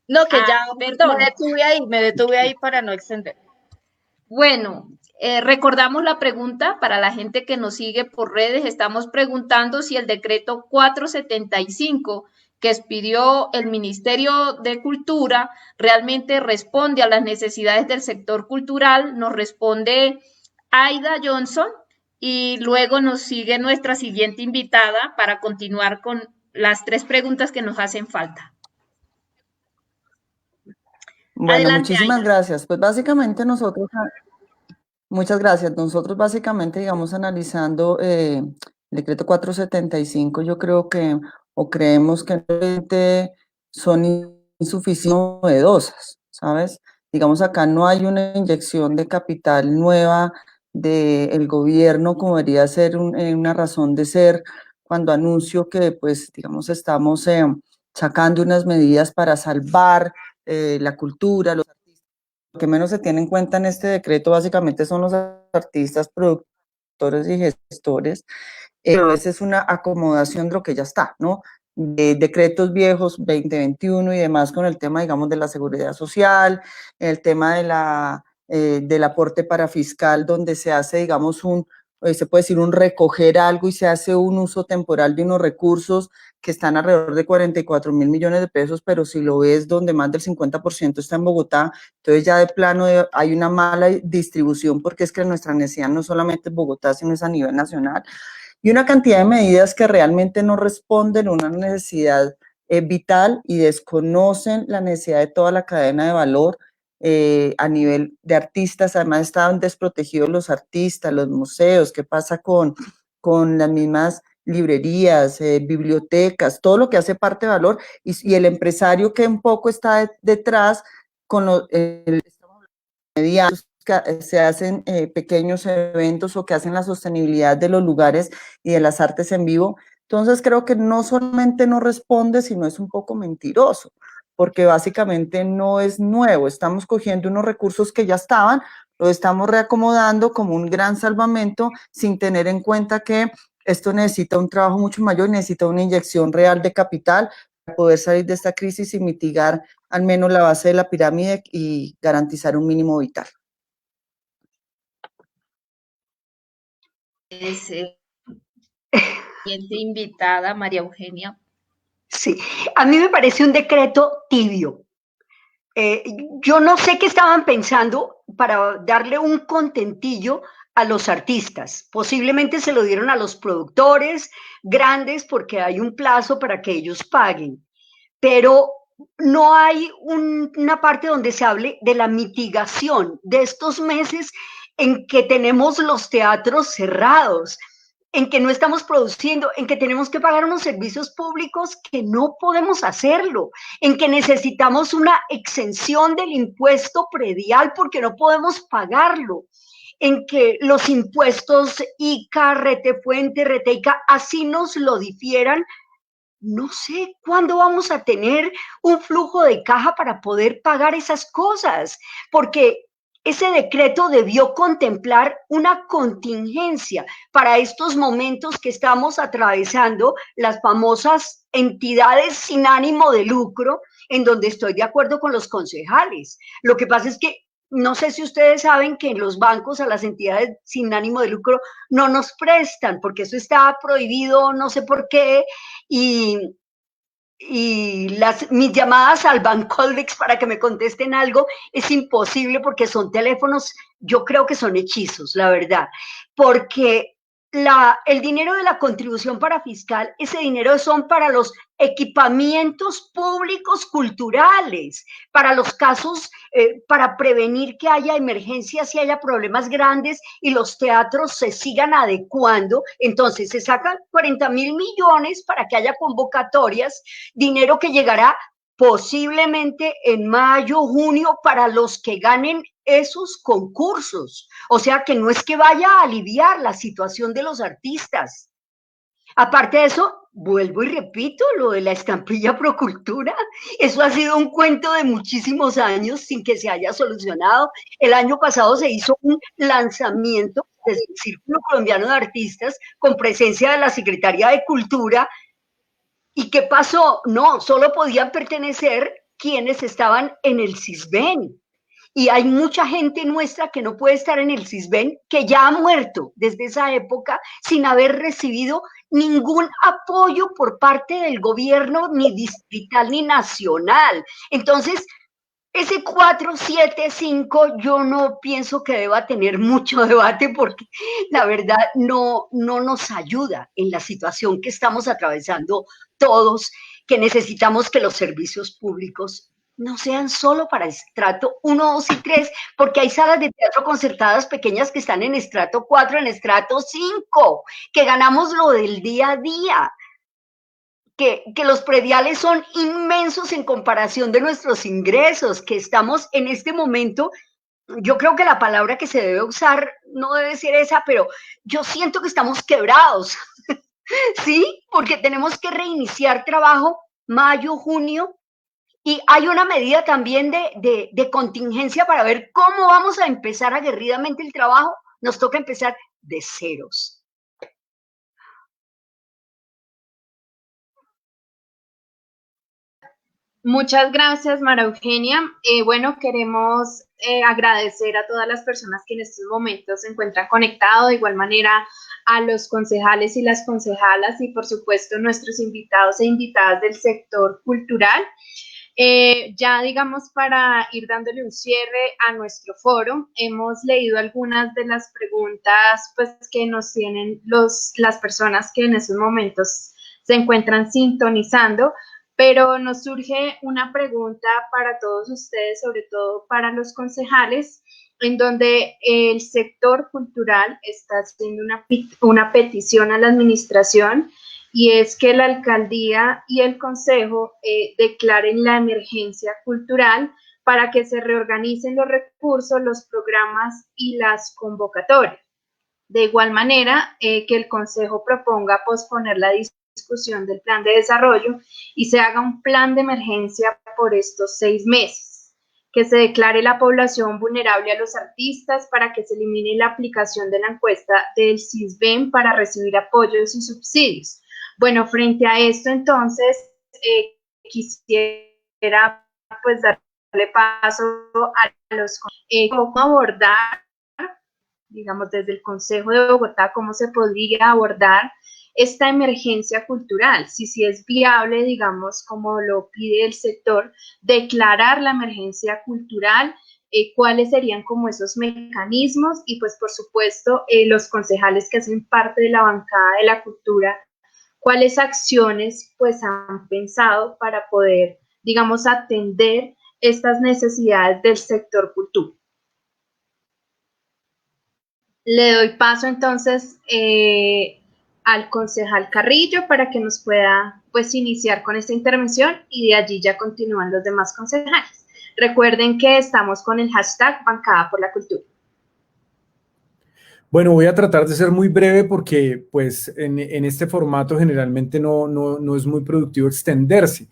No, que ya perdón. me detuve ahí para no extender. Bueno, recordamos la pregunta para la gente que nos sigue por redes. Estamos preguntando si el decreto 475 que expidió el Ministerio de Cultura realmente responde a las necesidades del sector cultural. Nos responde Aida Johnson y luego nos sigue nuestra siguiente invitada para continuar con las 3 preguntas que nos hacen falta. Bueno, Adelante, muchísimas Aida. gracias. Pues básicamente muchas gracias. Nosotros básicamente, digamos, analizando el decreto 475, yo creo que, o creemos que realmente son insuficientes, novedosas, ¿sabes? Digamos, acá no hay una inyección de capital nueva del gobierno, como debería ser una razón de ser, cuando anuncio que, pues, digamos, estamos sacando unas medidas para salvar la cultura, los artistas. Lo que menos se tiene en cuenta en este decreto básicamente son los artistas, productores y gestores, pero esa es una acomodación de lo que ya está, ¿no? De decretos viejos 2021 y demás con el tema, digamos, de la seguridad social, el tema del aporte para fiscal, donde se hace, digamos, se puede decir un recoger algo y se hace un uso temporal de unos recursos que están alrededor de 44.000 millones de pesos, pero si lo ves donde más del 50% está en Bogotá, entonces ya de plano hay una mala distribución, porque es que nuestra necesidad no solamente es Bogotá, sino es a nivel nacional, y una cantidad de medidas que realmente no responden a una necesidad vital y desconocen la necesidad de toda la cadena de valor a nivel de artistas. Además estaban desprotegidos los artistas, los museos, qué pasa con las mismas librerías, bibliotecas, todo lo que hace parte de valor, y el empresario que un poco está detrás con los medianos que se hacen pequeños eventos o que hacen la sostenibilidad de los lugares y de las artes en vivo. Entonces creo que no solamente no responde, sino es un poco mentiroso, porque básicamente no es nuevo. Estamos cogiendo unos recursos que ya estaban, los estamos reacomodando como un gran salvamento sin tener en cuenta que esto necesita un trabajo mucho mayor, necesita una inyección real de capital para poder salir de esta crisis y mitigar al menos la base de la pirámide y garantizar un mínimo vital. Siguiente invitada, María Eugenia. Sí, a mí me parece un decreto tibio. Yo no sé qué estaban pensando para darle un contentillo a los artistas. Posiblemente se lo dieron a los productores grandes porque hay un plazo para que ellos paguen. Pero no hay una parte donde se hable de la mitigación de estos meses en que tenemos los teatros cerrados, en que no estamos produciendo, en que tenemos que pagar unos servicios públicos que no podemos hacerlo, en que necesitamos una exención del impuesto predial porque no podemos pagarlo, en que los impuestos ICA, Retefuente, Reteica, así nos lo difieran. No sé cuándo vamos a tener un flujo de caja para poder pagar esas cosas, porque ese decreto debió contemplar una contingencia para estos momentos que estamos atravesando las famosas entidades sin ánimo de lucro, en donde estoy de acuerdo con los concejales. Lo que pasa es que no sé si ustedes saben que en los bancos a las entidades sin ánimo de lucro no nos prestan, porque eso está prohibido, no sé por qué, y mis llamadas al Bancoldex para que me contesten algo es imposible porque son teléfonos, yo creo que son hechizos, la verdad, porque el dinero de la contribución para fiscal, ese dinero son para los equipamientos públicos culturales, para los casos, para prevenir que haya emergencias y haya problemas grandes y los teatros se sigan adecuando. Entonces se sacan 40.000 millones para que haya convocatorias, dinero que llegará posiblemente en mayo, junio, para los que ganen esos concursos. O sea que no es que vaya a aliviar la situación de los artistas. Aparte de eso, vuelvo y repito, lo de la estampilla Procultura, eso ha sido un cuento de muchísimos años sin que se haya solucionado. El año pasado se hizo un lanzamiento desde el Círculo Colombiano de Artistas con presencia de la Secretaría de Cultura. ¿Y qué pasó? No, solo podían pertenecer quienes estaban en el CISBEN. Y hay mucha gente nuestra que no puede estar en el CISBEN, que ya ha muerto desde esa época sin haber recibido ningún apoyo por parte del gobierno, ni distrital ni nacional. Entonces, ese 475 yo no pienso que deba tener mucho debate porque la verdad no nos ayuda en la situación que estamos atravesando todos, que necesitamos que los servicios públicos no sean solo para estrato 1, 2 y 3, porque hay salas de teatro concertadas pequeñas que están en estrato 4, en estrato 5, que ganamos lo del día a día. Que los prediales son inmensos en comparación de nuestros ingresos, que estamos en este momento, yo creo que la palabra que se debe usar no debe ser esa, pero yo siento que estamos quebrados, ¿sí? Porque tenemos que reiniciar trabajo mayo, junio, y hay una medida también de contingencia para ver cómo vamos a empezar aguerridamente el trabajo. Nos toca empezar de ceros. Muchas gracias, Mara Eugenia. Bueno, queremos agradecer a todas las personas que en estos momentos se encuentran conectados, de igual manera a los concejales y las concejalas y por supuesto nuestros invitados e invitadas del sector cultural. Ya digamos para ir dándole un cierre a nuestro foro, hemos leído algunas de las preguntas pues, que nos tienen las personas que en estos momentos se encuentran sintonizando, pero nos surge una pregunta para todos ustedes, sobre todo para los concejales, en donde el sector cultural está haciendo una petición a la administración, y es que la alcaldía y el consejo declaren la emergencia cultural para que se reorganicen los recursos, los programas y las convocatorias. De igual manera, que el consejo proponga posponer la discusión del plan de desarrollo y se haga un plan de emergencia por estos 6 meses, que se declare la población vulnerable a los artistas para que se elimine la aplicación de la encuesta del CISBEN para recibir apoyos y subsidios. Bueno, frente a esto, entonces, quisiera pues darle paso a los cómo abordar, digamos, desde el Consejo de Bogotá, cómo se podría abordar esta emergencia cultural, si es viable, digamos, como lo pide el sector, declarar la emergencia cultural, cuáles serían como esos mecanismos y pues por supuesto los concejales que hacen parte de la bancada de la cultura, cuáles acciones pues han pensado para poder, digamos, atender estas necesidades del sector cultura. Le doy paso entonces al concejal Carrillo para que nos pueda pues iniciar con esta intervención y de allí ya continúan los demás concejales. Recuerden que estamos con el hashtag Bancada por la Cultura. Bueno, voy a tratar de ser muy breve porque pues en este formato generalmente no es muy productivo extenderse.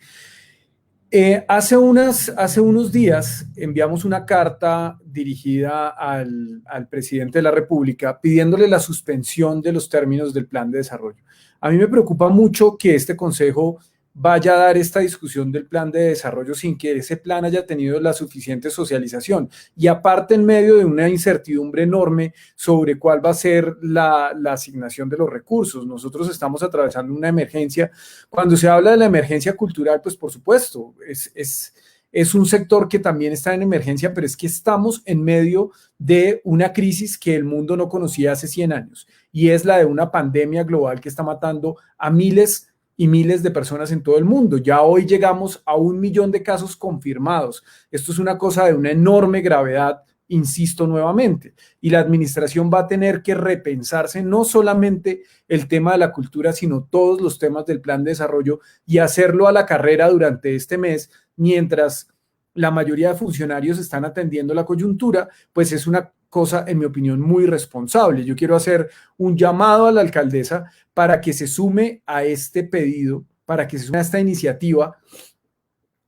Hace unos días enviamos una carta dirigida al presidente de la República pidiéndole la suspensión de los términos del plan de desarrollo. A mí me preocupa mucho que este consejo vaya a dar esta discusión del plan de desarrollo sin que ese plan haya tenido la suficiente socialización y aparte en medio de una incertidumbre enorme sobre cuál va a ser la asignación de los recursos. Nosotros estamos atravesando una emergencia. Cuando se habla de la emergencia cultural, pues por supuesto, es un sector que también está en emergencia, pero es que estamos en medio de una crisis que el mundo no conocía hace 100 años y es la de una pandemia global que está matando a miles y miles de personas en todo el mundo. Ya hoy llegamos a 1 millón de casos confirmados. Esto es una cosa de una enorme gravedad, insisto nuevamente, y la administración va a tener que repensarse no solamente el tema de la cultura, sino todos los temas del plan de desarrollo y hacerlo a la carrera durante este mes, mientras la mayoría de funcionarios están atendiendo la coyuntura, pues es una cosa, en mi opinión, muy responsable. Yo quiero hacer un llamado a la alcaldesa para que se sume a este pedido, para que se sume a esta iniciativa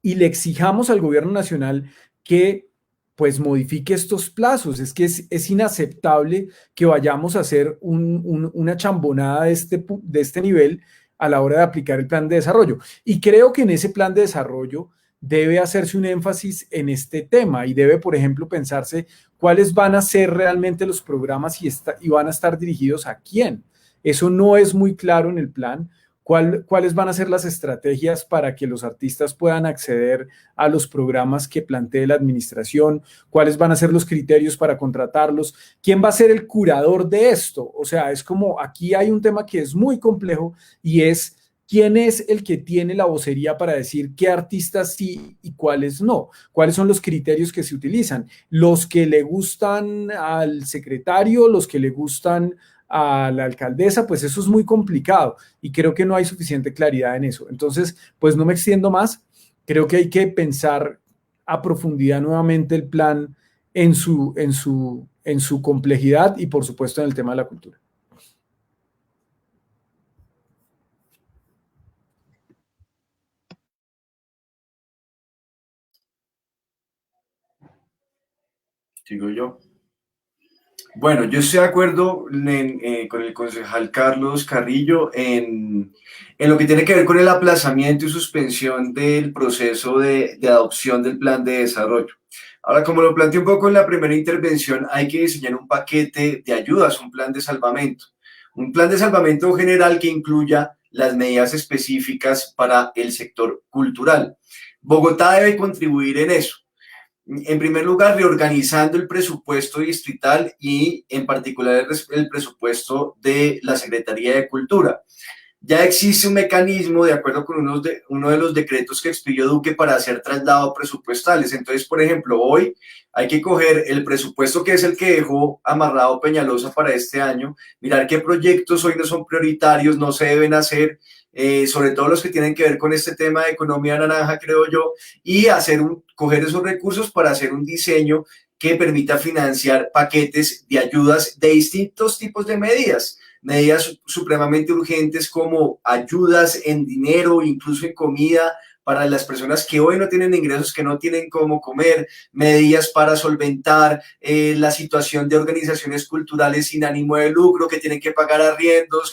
y le exijamos al gobierno nacional que pues modifique estos plazos. Es que es inaceptable que vayamos a hacer una chambonada de este nivel a la hora de aplicar el plan de desarrollo. Y creo que en ese plan de desarrollo debe hacerse un énfasis en este tema y debe, por ejemplo, pensarse cuáles van a ser realmente los programas y van a estar dirigidos a quién. Eso no es muy claro en el plan. ¿Cuáles van a ser las estrategias para que los artistas puedan acceder a los programas que plantee la administración? ¿Cuáles van a ser los criterios para contratarlos? ¿Quién va a ser el curador de esto? O sea, es como aquí hay un tema que es muy complejo y es ¿quién es el que tiene la vocería para decir qué artistas sí y cuáles no? ¿Cuáles son los criterios que se utilizan? ¿Los que le gustan al secretario, los que le gustan a la alcaldesa? Pues eso es muy complicado y creo que no hay suficiente claridad en eso. Entonces, pues no me extiendo más. Creo que hay que pensar a profundidad nuevamente el plan en su complejidad y por supuesto en el tema de la cultura. Sigo yo. Bueno, yo estoy de acuerdo con el concejal Carlos Carrillo en lo que tiene que ver con el aplazamiento y suspensión del proceso de adopción del plan de desarrollo. Ahora, como lo planteé un poco en la primera intervención, hay que diseñar un paquete de ayudas, un plan de salvamento general que incluya las medidas específicas para el sector cultural. Bogotá debe contribuir en eso. En primer lugar, reorganizando el presupuesto distrital y en particular el presupuesto de la Secretaría de Cultura. Ya existe un mecanismo, de acuerdo con uno de los decretos que expidió Duque, para hacer traslados presupuestales. Entonces, por ejemplo, hoy hay que coger el presupuesto que es el que dejó amarrado Peñalosa para este año, mirar qué proyectos hoy no son prioritarios, no se deben hacer, sobre todo los que tienen que ver con este tema de economía naranja, creo yo, y coger esos recursos para hacer un diseño que permita financiar paquetes de ayudas de distintos tipos de medidas supremamente urgentes como ayudas en dinero, incluso en comida, para las personas que hoy no tienen ingresos, que no tienen cómo comer, medidas para solventar la situación de organizaciones culturales sin ánimo de lucro, que tienen que pagar arriendos,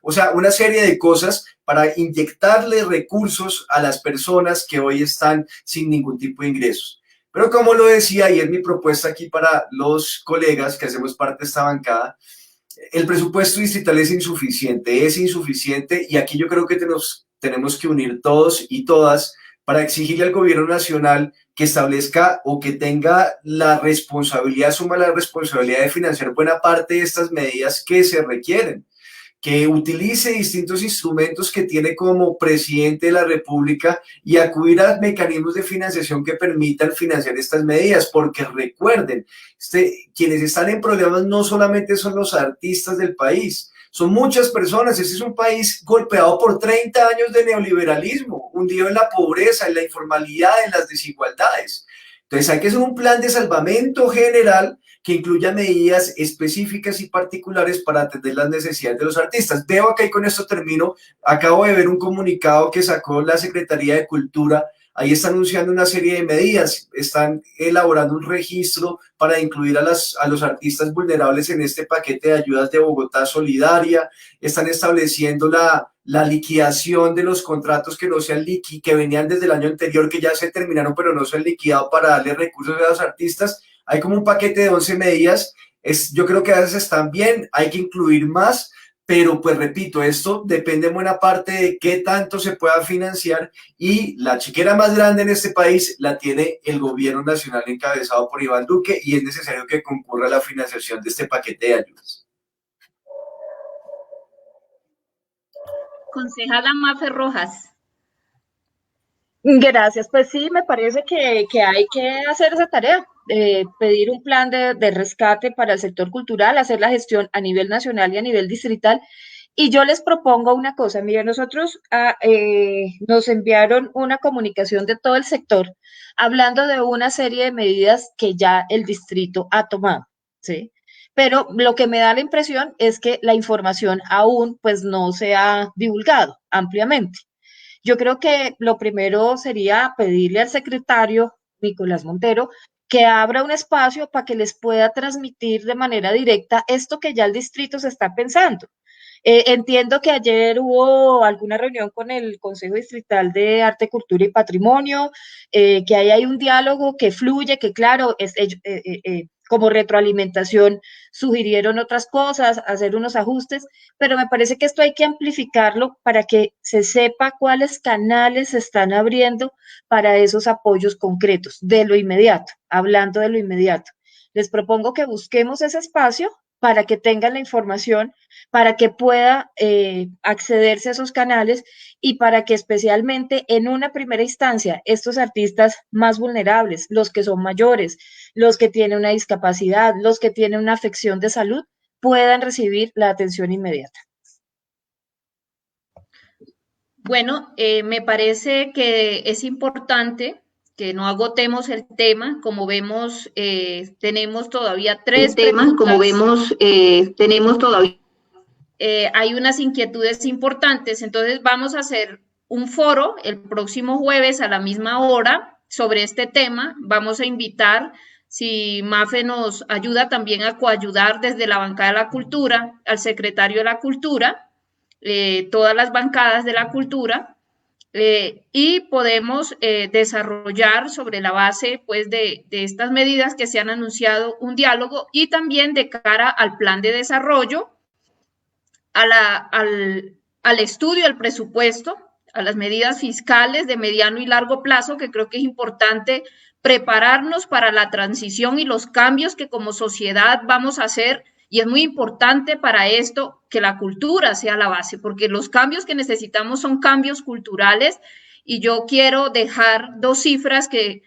o sea, una serie de cosas para inyectarle recursos a las personas que hoy están sin ningún tipo de ingresos. Pero como lo decía, y es mi propuesta aquí para los colegas que hacemos parte de esta bancada, el presupuesto distrital es insuficiente y aquí yo creo que tenemos que unir todos y todas para exigirle al gobierno nacional que establezca o que tenga asuma la responsabilidad de financiar buena parte de estas medidas que se requieren, que utilice distintos instrumentos que tiene como presidente de la República y acudir a mecanismos de financiación que permitan financiar estas medidas, porque recuerden, quienes están en problemas no solamente son los artistas del país, son muchas personas. Este es un país golpeado por 30 años de neoliberalismo, hundido en la pobreza, en la informalidad, en las desigualdades. Entonces hay que hacer un plan de salvamento general que incluya medidas específicas y particulares para atender las necesidades de los artistas. Veo que con esto termino. Acabo de ver un comunicado que sacó la Secretaría de Cultura. Ahí está anunciando una serie de medidas. Están elaborando un registro para incluir a los artistas vulnerables en este paquete de ayudas de Bogotá Solidaria. Están estableciendo la liquidación de los contratos que no sean que venían desde el año anterior, que ya se terminaron, pero no se han liquidado, para darle recursos a los artistas. Hay como un paquete de 11 medidas. Yo creo que a veces están bien, hay que incluir más, pero pues repito, esto depende en buena parte de qué tanto se pueda financiar, y la chiquera más grande en este país la tiene el gobierno nacional encabezado por Iván Duque, y es necesario que concurra a la financiación de este paquete de ayudas. Concejala Mafe Rojas. Gracias, pues sí, me parece que hay que hacer esa tarea, pedir un plan de rescate para el sector cultural, hacer la gestión a nivel nacional y a nivel distrital. Y yo les propongo una cosa, miren, nosotros nos enviaron una comunicación de todo el sector hablando de una serie de medidas que ya el distrito ha tomado, ¿sí? Pero lo que me da la impresión es que la información aún pues no se ha divulgado ampliamente. Yo creo que lo primero sería pedirle al secretario Nicolás Montero que abra un espacio para que les pueda transmitir de manera directa esto que ya el distrito se está pensando. Entiendo que ayer hubo alguna reunión con el Consejo Distrital de Arte, Cultura y Patrimonio, que ahí hay un diálogo que fluye, que claro, como retroalimentación sugirieron otras cosas, hacer unos ajustes, pero me parece que esto hay que amplificarlo para que se sepa cuáles canales se están abriendo para esos apoyos concretos, de lo inmediato, hablando de lo inmediato. Les propongo que busquemos ese espacio para que tengan la información, para que pueda accederse a esos canales y para que especialmente en una primera instancia estos artistas más vulnerables, los que son mayores, los que tienen una discapacidad, los que tienen una afección de salud, puedan recibir la atención inmediata. Bueno, me parece que es importante que no agotemos el tema. Como vemos, tenemos todavía tres preguntas. Como vemos, tenemos todavía... hay unas inquietudes importantes, entonces vamos a hacer un foro el próximo jueves a la misma hora sobre este tema. Vamos a invitar si Mafe nos ayuda también a coayudar desde la bancada de la cultura, al secretario de la cultura, todas las bancadas de la cultura, y podemos desarrollar sobre la base pues, de estas medidas que se han anunciado un diálogo y también de cara al plan de desarrollo, al estudio del presupuesto, a las medidas fiscales de mediano y largo plazo, que creo que es importante prepararnos para la transición y los cambios que como sociedad vamos a hacer, y es muy importante para esto que la cultura sea la base, porque los cambios que necesitamos son cambios culturales, y yo quiero dejar dos cifras que,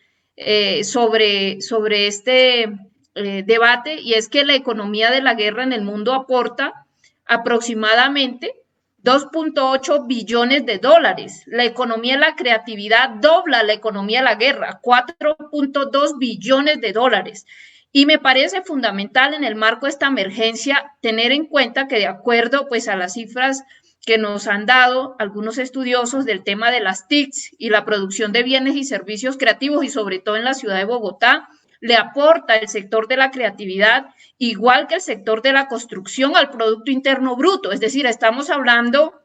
sobre este debate, y es que la economía de la guerra en el mundo aporta aproximadamente 2.8 billones de dólares. La economía de la creatividad dobla la economía de la guerra, 4.2 billones de dólares. Y me parece fundamental en el marco de esta emergencia tener en cuenta que de acuerdo pues, a las cifras que nos han dado algunos estudiosos del tema de las TICs y la producción de bienes y servicios creativos, y sobre todo en la ciudad de Bogotá, le aporta el sector de la creatividad, igual que el sector de la construcción, al Producto Interno Bruto. Es decir, estamos hablando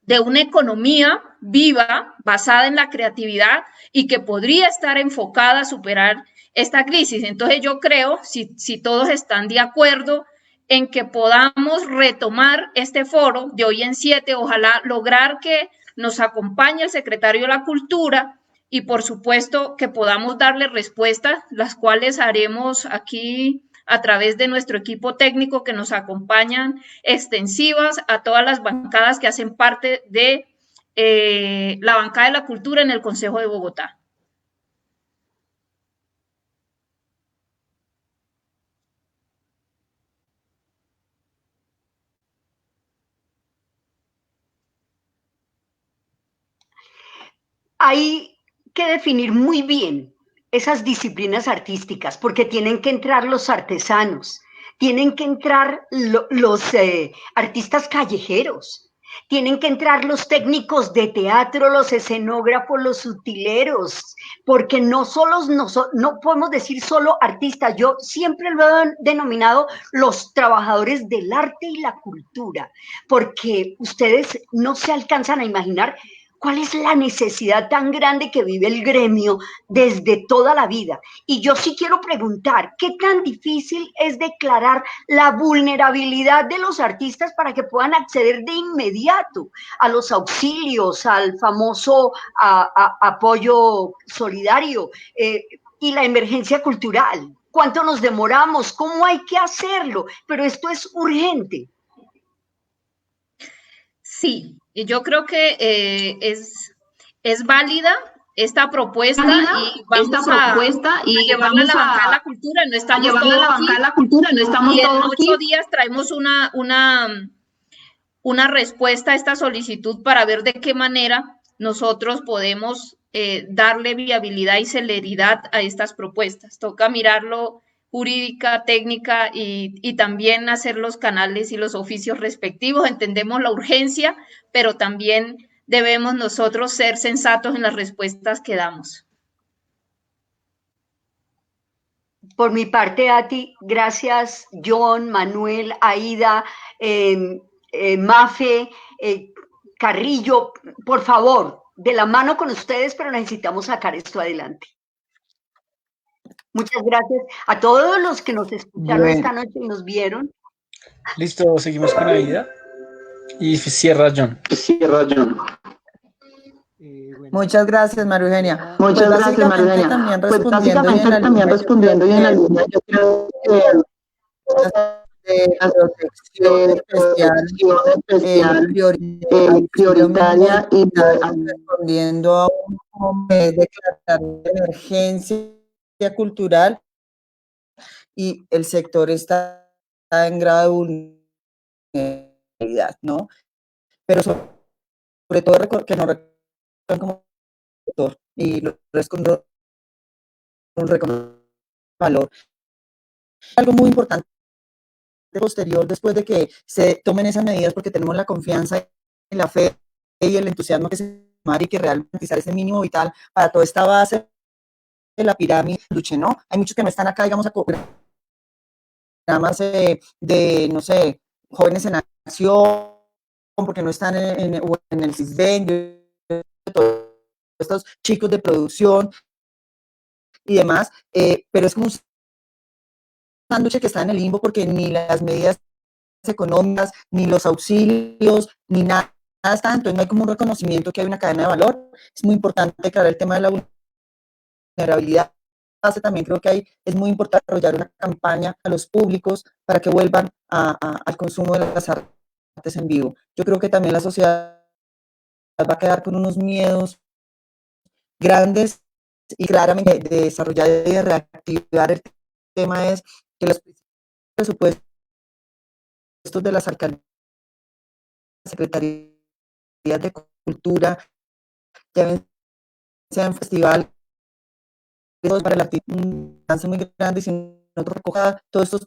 de una economía viva, basada en la creatividad y que podría estar enfocada a superar esta crisis. Entonces yo creo, si todos están de acuerdo, en que podamos retomar este foro de hoy en 7, ojalá lograr que nos acompañe el secretario de la Cultura, y por supuesto que podamos darle respuestas, las cuales haremos aquí a través de nuestro equipo técnico que nos acompañan, extensivas a todas las bancadas que hacen parte de la bancada de la cultura en el Consejo de Bogotá. Hay que definir muy bien esas disciplinas artísticas, porque tienen que entrar los artesanos, tienen que entrar los artistas callejeros, tienen que entrar los técnicos de teatro, los escenógrafos, los utileros, porque no podemos decir solo artistas. Yo siempre lo he denominado los trabajadores del arte y la cultura, porque ustedes no se alcanzan a imaginar ¿cuál es la necesidad tan grande que vive el gremio desde toda la vida? Y yo sí quiero preguntar, ¿qué tan difícil es declarar la vulnerabilidad de los artistas para que puedan acceder de inmediato a los auxilios, al famoso apoyo solidario y la emergencia cultural? ¿Cuánto nos demoramos? ¿Cómo hay que hacerlo? Pero esto es urgente. Sí, yo creo que es válida esta propuesta y vamos a llevarla a la bancada de la cultura. No estamos todos aquí. En 8 días traemos una respuesta a esta solicitud para ver de qué manera nosotros podemos darle viabilidad y celeridad a estas propuestas. Toca mirarlo jurídica, técnica y también hacer los canales y los oficios respectivos. Entendemos la urgencia, pero también debemos nosotros ser sensatos en las respuestas que damos. Por mi parte, Ati, gracias, John, Manuel, Aida, Mafe, Carrillo, por favor, de la mano con ustedes, pero necesitamos sacar esto adelante. Muchas gracias a todos los que nos escucharon esta noche y nos vieron. Listo, seguimos con Aida. Y cierra John. Muchas gracias, María Eugenia. Muchas gracias, María Eugenia. Pues básicamente también respondiendo y en alguna, yo creo que la protección especial prioritaria y respondiendo a un declaración de emergencia cultural, y el sector está en grado de vulnerabilidad, ¿no? Pero sobre todo que nos reconozcan como sector y lo con un valor. Algo muy importante posterior, después de que se tomen esas medidas, porque tenemos la confianza y la fe y el entusiasmo que se tomar y que realmente garantizar ese mínimo vital para toda esta base de la pirámide, ¿no? Hay muchos que no están acá, digamos, a programas de, no sé, jóvenes en acción, porque no están en el CISBEN, todos estos chicos de producción y demás, pero es como un sándwich que está en el limbo porque ni las medidas económicas, ni los auxilios, ni nada está, entonces no hay como un reconocimiento que hay una cadena de valor. Es muy importante declarar el tema de la vulnerabilidad. También creo que es muy importante desarrollar una campaña a los públicos para que vuelvan al consumo de las artes en vivo. Yo creo que también la sociedad va a quedar con unos miedos grandes y claramente de desarrollar y de reactivar el tema es que los presupuestos de las alcaldías, secretarías de cultura, ya sean festivales para el artista, un alcance muy grande, y si no recoja todos estos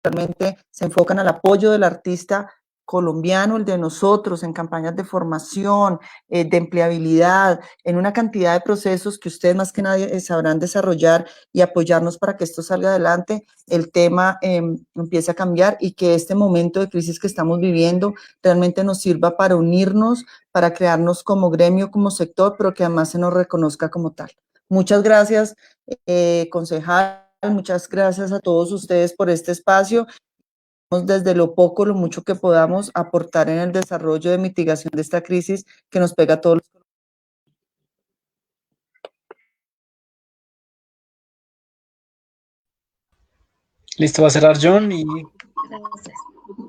realmente se enfocan al apoyo del artista colombiano, el de nosotros, en campañas de formación, de empleabilidad, en una cantidad de procesos que ustedes más que nadie sabrán desarrollar y apoyarnos para que esto salga adelante, el tema empiece a cambiar y que este momento de crisis que estamos viviendo realmente nos sirva para unirnos, para crearnos como gremio, como sector, pero que además se nos reconozca como tal. Muchas gracias, concejal. Muchas gracias a todos ustedes por este espacio. Desde lo poco, lo mucho que podamos aportar en el desarrollo de mitigación de esta crisis que nos pega a todos. Listo, va a cerrar John y...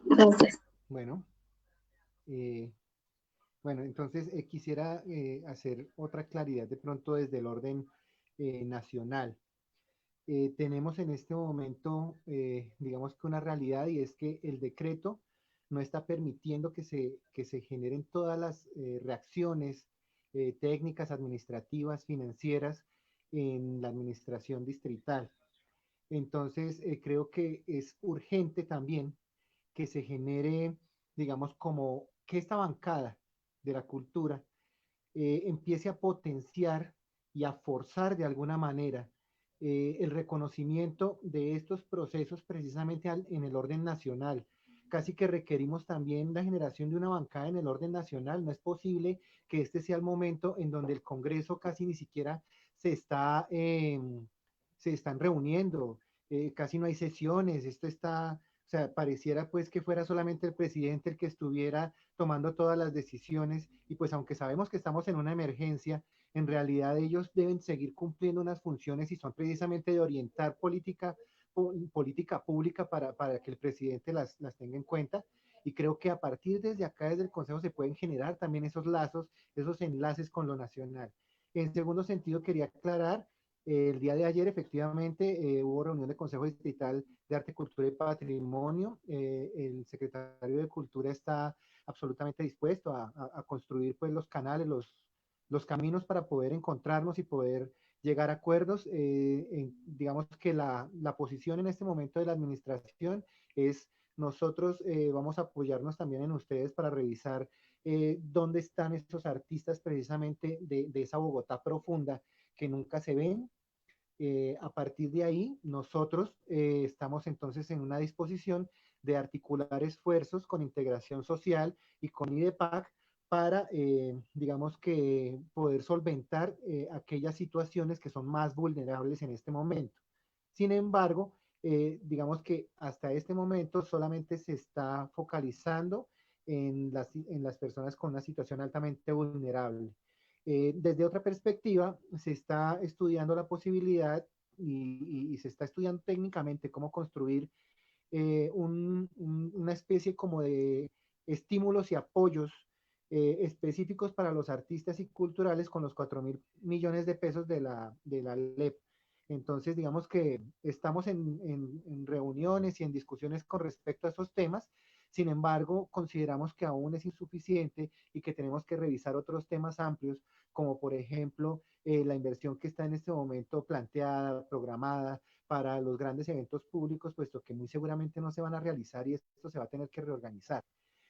Gracias. Bueno, entonces quisiera hacer otra claridad de pronto desde el orden nacional. Tenemos en este momento, digamos que una realidad, y es que el decreto no está permitiendo que se generen todas las reacciones técnicas, administrativas, financieras en la administración distrital. Entonces, creo que es urgente también que se genere, digamos, como que esta bancada de la cultura empiece a potenciar y a forzar de alguna manera el reconocimiento de estos procesos precisamente en el orden nacional. Casi que requerimos también la generación de una bancada en el orden nacional. No es posible que este sea el momento en donde el Congreso casi ni siquiera se están reuniendo, casi no hay sesiones, esto está, o sea, pareciera pues que fuera solamente el presidente el que estuviera tomando todas las decisiones, y pues aunque sabemos que estamos en una emergencia, en realidad ellos deben seguir cumpliendo unas funciones y son precisamente de orientar política pública para que el presidente las tenga en cuenta. Y creo que a partir desde acá, desde el Consejo, se pueden generar también esos lazos, esos enlaces con lo nacional. En segundo sentido, quería aclarar, el día de ayer efectivamente hubo reunión del Consejo Distrital de Arte, Cultura y Patrimonio. El secretario de Cultura está absolutamente dispuesto a construir pues los canales, los caminos para poder encontrarnos y poder llegar a acuerdos. Digamos que la posición en este momento de la administración es nosotros vamos a apoyarnos también en ustedes para revisar dónde están esos artistas precisamente de esa Bogotá profunda que nunca se ven. A partir de ahí, nosotros estamos entonces en una disposición de articular esfuerzos con integración social y con IDEPAC para, digamos que, poder solventar aquellas situaciones que son más vulnerables en este momento. Sin embargo, digamos que hasta este momento solamente se está focalizando en las personas con una situación altamente vulnerable. Desde otra perspectiva, se está estudiando la posibilidad y se está estudiando técnicamente cómo construir una especie como de estímulos y apoyos específicos para los artistas y culturales con los 4.000 millones de pesos de la LEP. Entonces, digamos que estamos en reuniones y en discusiones con respecto a esos temas. Sin embargo, consideramos que aún es insuficiente y que tenemos que revisar otros temas amplios, como por ejemplo la inversión que está en este momento planteada, programada para los grandes eventos públicos, puesto que muy seguramente no se van a realizar y esto se va a tener que reorganizar.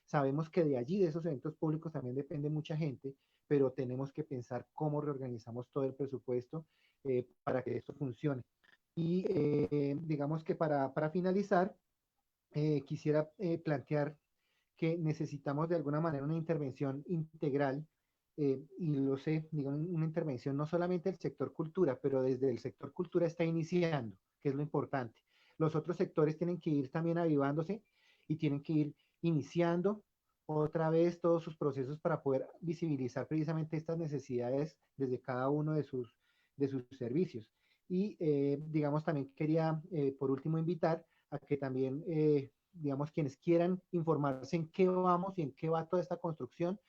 Sabemos que de allí, de esos eventos públicos, también depende mucha gente, pero tenemos que pensar cómo reorganizamos todo el presupuesto para que esto funcione. Y digamos que para finalizar, quisiera plantear que necesitamos de alguna manera una intervención integral, y lo sé, digo, una intervención no solamente del sector cultura, pero desde el sector cultura está iniciando, que es lo importante. Los otros sectores tienen que ir también avivándose y tienen que ir iniciando otra vez todos sus procesos para poder visibilizar precisamente estas necesidades desde cada uno de sus servicios. Y digamos, también quería por último invitar a que también digamos, quienes quieran informarse en qué vamos y en qué va toda esta construcción,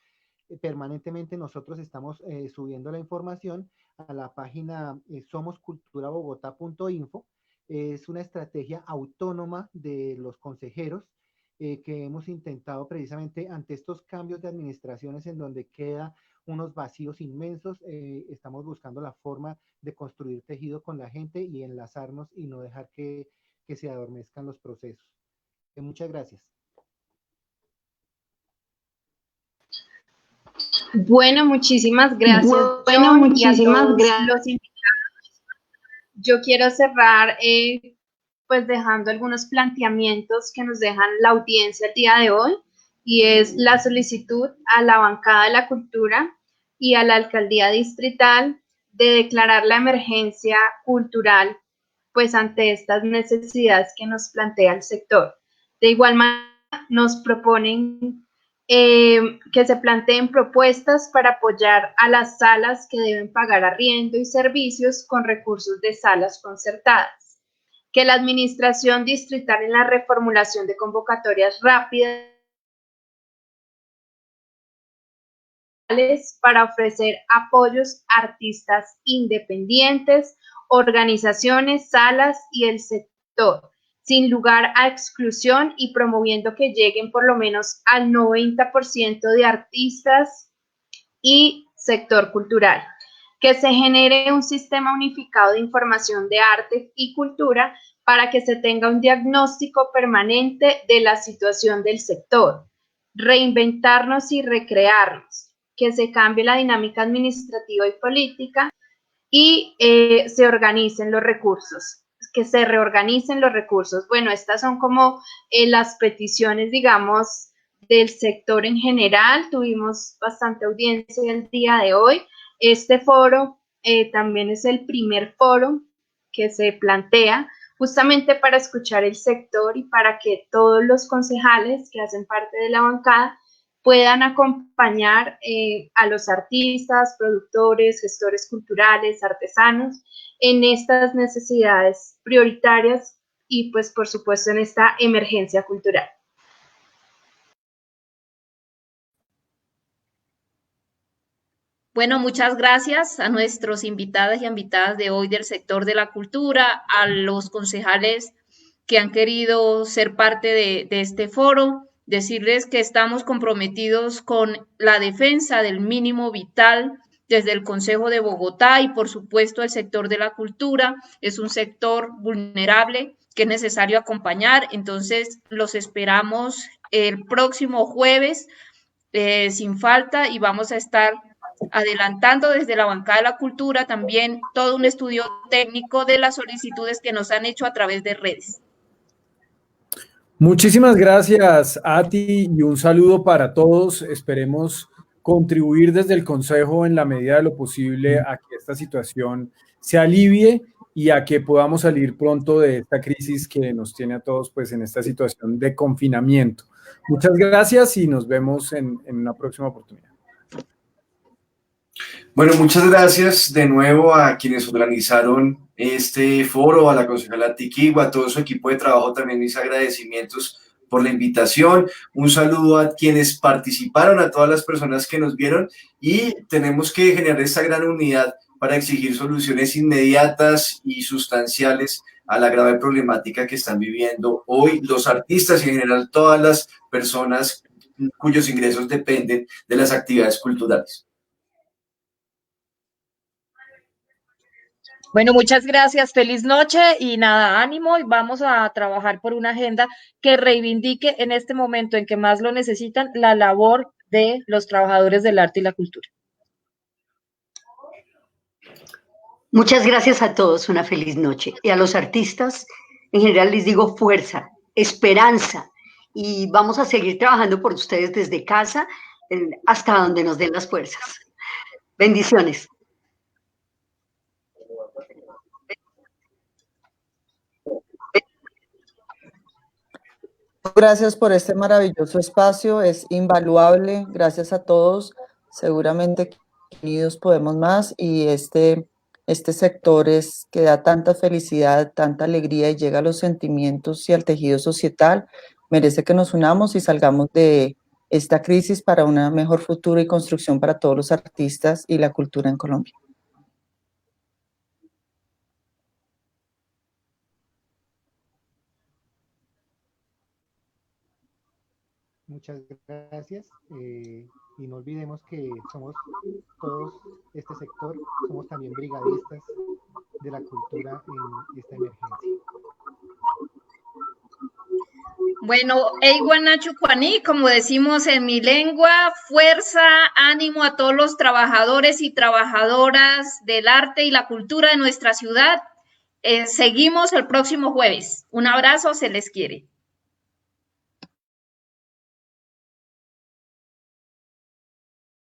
permanentemente nosotros estamos subiendo la información a la página somosculturabogotá.info. Es una estrategia autónoma de los consejeros que hemos intentado precisamente ante estos cambios de administraciones en donde queda unos vacíos inmensos. Estamos buscando la forma de construir tejido con la gente y enlazarnos y no dejar que se adormezcan los procesos. Muchas gracias. Bueno, muchísimas gracias. Bueno, muchísimas gracias. Los invitados. Yo quiero cerrar pues dejando algunos planteamientos que nos dejan la audiencia el día de hoy, y es la solicitud a la bancada de la cultura y a la alcaldía distrital de declarar la emergencia cultural pues ante estas necesidades que nos plantea el sector. De igual manera, nos proponen que se planteen propuestas para apoyar a las salas que deben pagar arriendo y servicios con recursos de salas concertadas, que la administración distrital en la reformulación de convocatorias rápidas para ofrecer apoyos a artistas independientes, organizaciones, salas y el sector, sin lugar a exclusión y promoviendo que lleguen por lo menos al 90% de artistas y sector cultural. Que se genere un sistema unificado de información de arte y cultura para que se tenga un diagnóstico permanente de la situación del sector. Reinventarnos y recrearnos. Que se cambie la dinámica administrativa y política y se organicen los recursos, que se reorganicen los recursos. Bueno, estas son como las peticiones, digamos, del sector en general. Tuvimos bastante audiencia el día de hoy. Este foro también es el primer foro que se plantea justamente para escuchar el sector y para que todos los concejales que hacen parte de la bancada puedan acompañar a los artistas, productores, gestores culturales, artesanos en estas necesidades prioritarias y pues por supuesto en esta emergencia cultural. Bueno, muchas gracias a nuestros invitados y invitadas de hoy del sector de la cultura, a los concejales que han querido ser parte de este foro. Decirles que estamos comprometidos con la defensa del mínimo vital desde el Consejo de Bogotá y por supuesto el sector de la cultura es un sector vulnerable que es necesario acompañar. Entonces los esperamos el próximo jueves sin falta y vamos a estar adelantando desde la bancada de la cultura también todo un estudio técnico de las solicitudes que nos han hecho a través de redes. Muchísimas gracias, Ati, y un saludo para todos. Esperemos contribuir desde el Consejo en la medida de lo posible a que esta situación se alivie y a que podamos salir pronto de esta crisis que nos tiene a todos pues, en esta situación de confinamiento. Muchas gracias y nos vemos en una próxima oportunidad. Bueno, muchas gracias de nuevo a quienes organizaron este foro, a la concejala Tiquigua, a todo su equipo de trabajo, también mis agradecimientos por la invitación, un saludo a quienes participaron, a todas las personas que nos vieron y tenemos que generar esta gran unidad para exigir soluciones inmediatas y sustanciales a la grave problemática que están viviendo hoy los artistas y en general todas las personas cuyos ingresos dependen de las actividades culturales. Bueno, muchas gracias, feliz noche y nada, ánimo y vamos a trabajar por una agenda que reivindique en este momento en que más lo necesitan la labor de los trabajadores del arte y la cultura. Muchas gracias a todos, una feliz noche. Y a los artistas, en general les digo fuerza, esperanza, y vamos a seguir trabajando por ustedes desde casa hasta donde nos den las fuerzas. Bendiciones. Gracias por este maravilloso espacio, es invaluable, gracias a todos, seguramente unidos podemos más, y este sector es que da tanta felicidad, tanta alegría y llega a los sentimientos y al tejido societal, merece que nos unamos y salgamos de esta crisis para un mejor futuro y construcción para todos los artistas y la cultura en Colombia. Muchas gracias. Y no olvidemos que somos todos este sector, somos también brigadistas de la cultura en esta emergencia. Bueno, Eiguanachucuaní, como decimos en mi lengua, fuerza, ánimo a todos los trabajadores y trabajadoras del arte y la cultura de nuestra ciudad. Seguimos el próximo jueves. Un abrazo, se les quiere.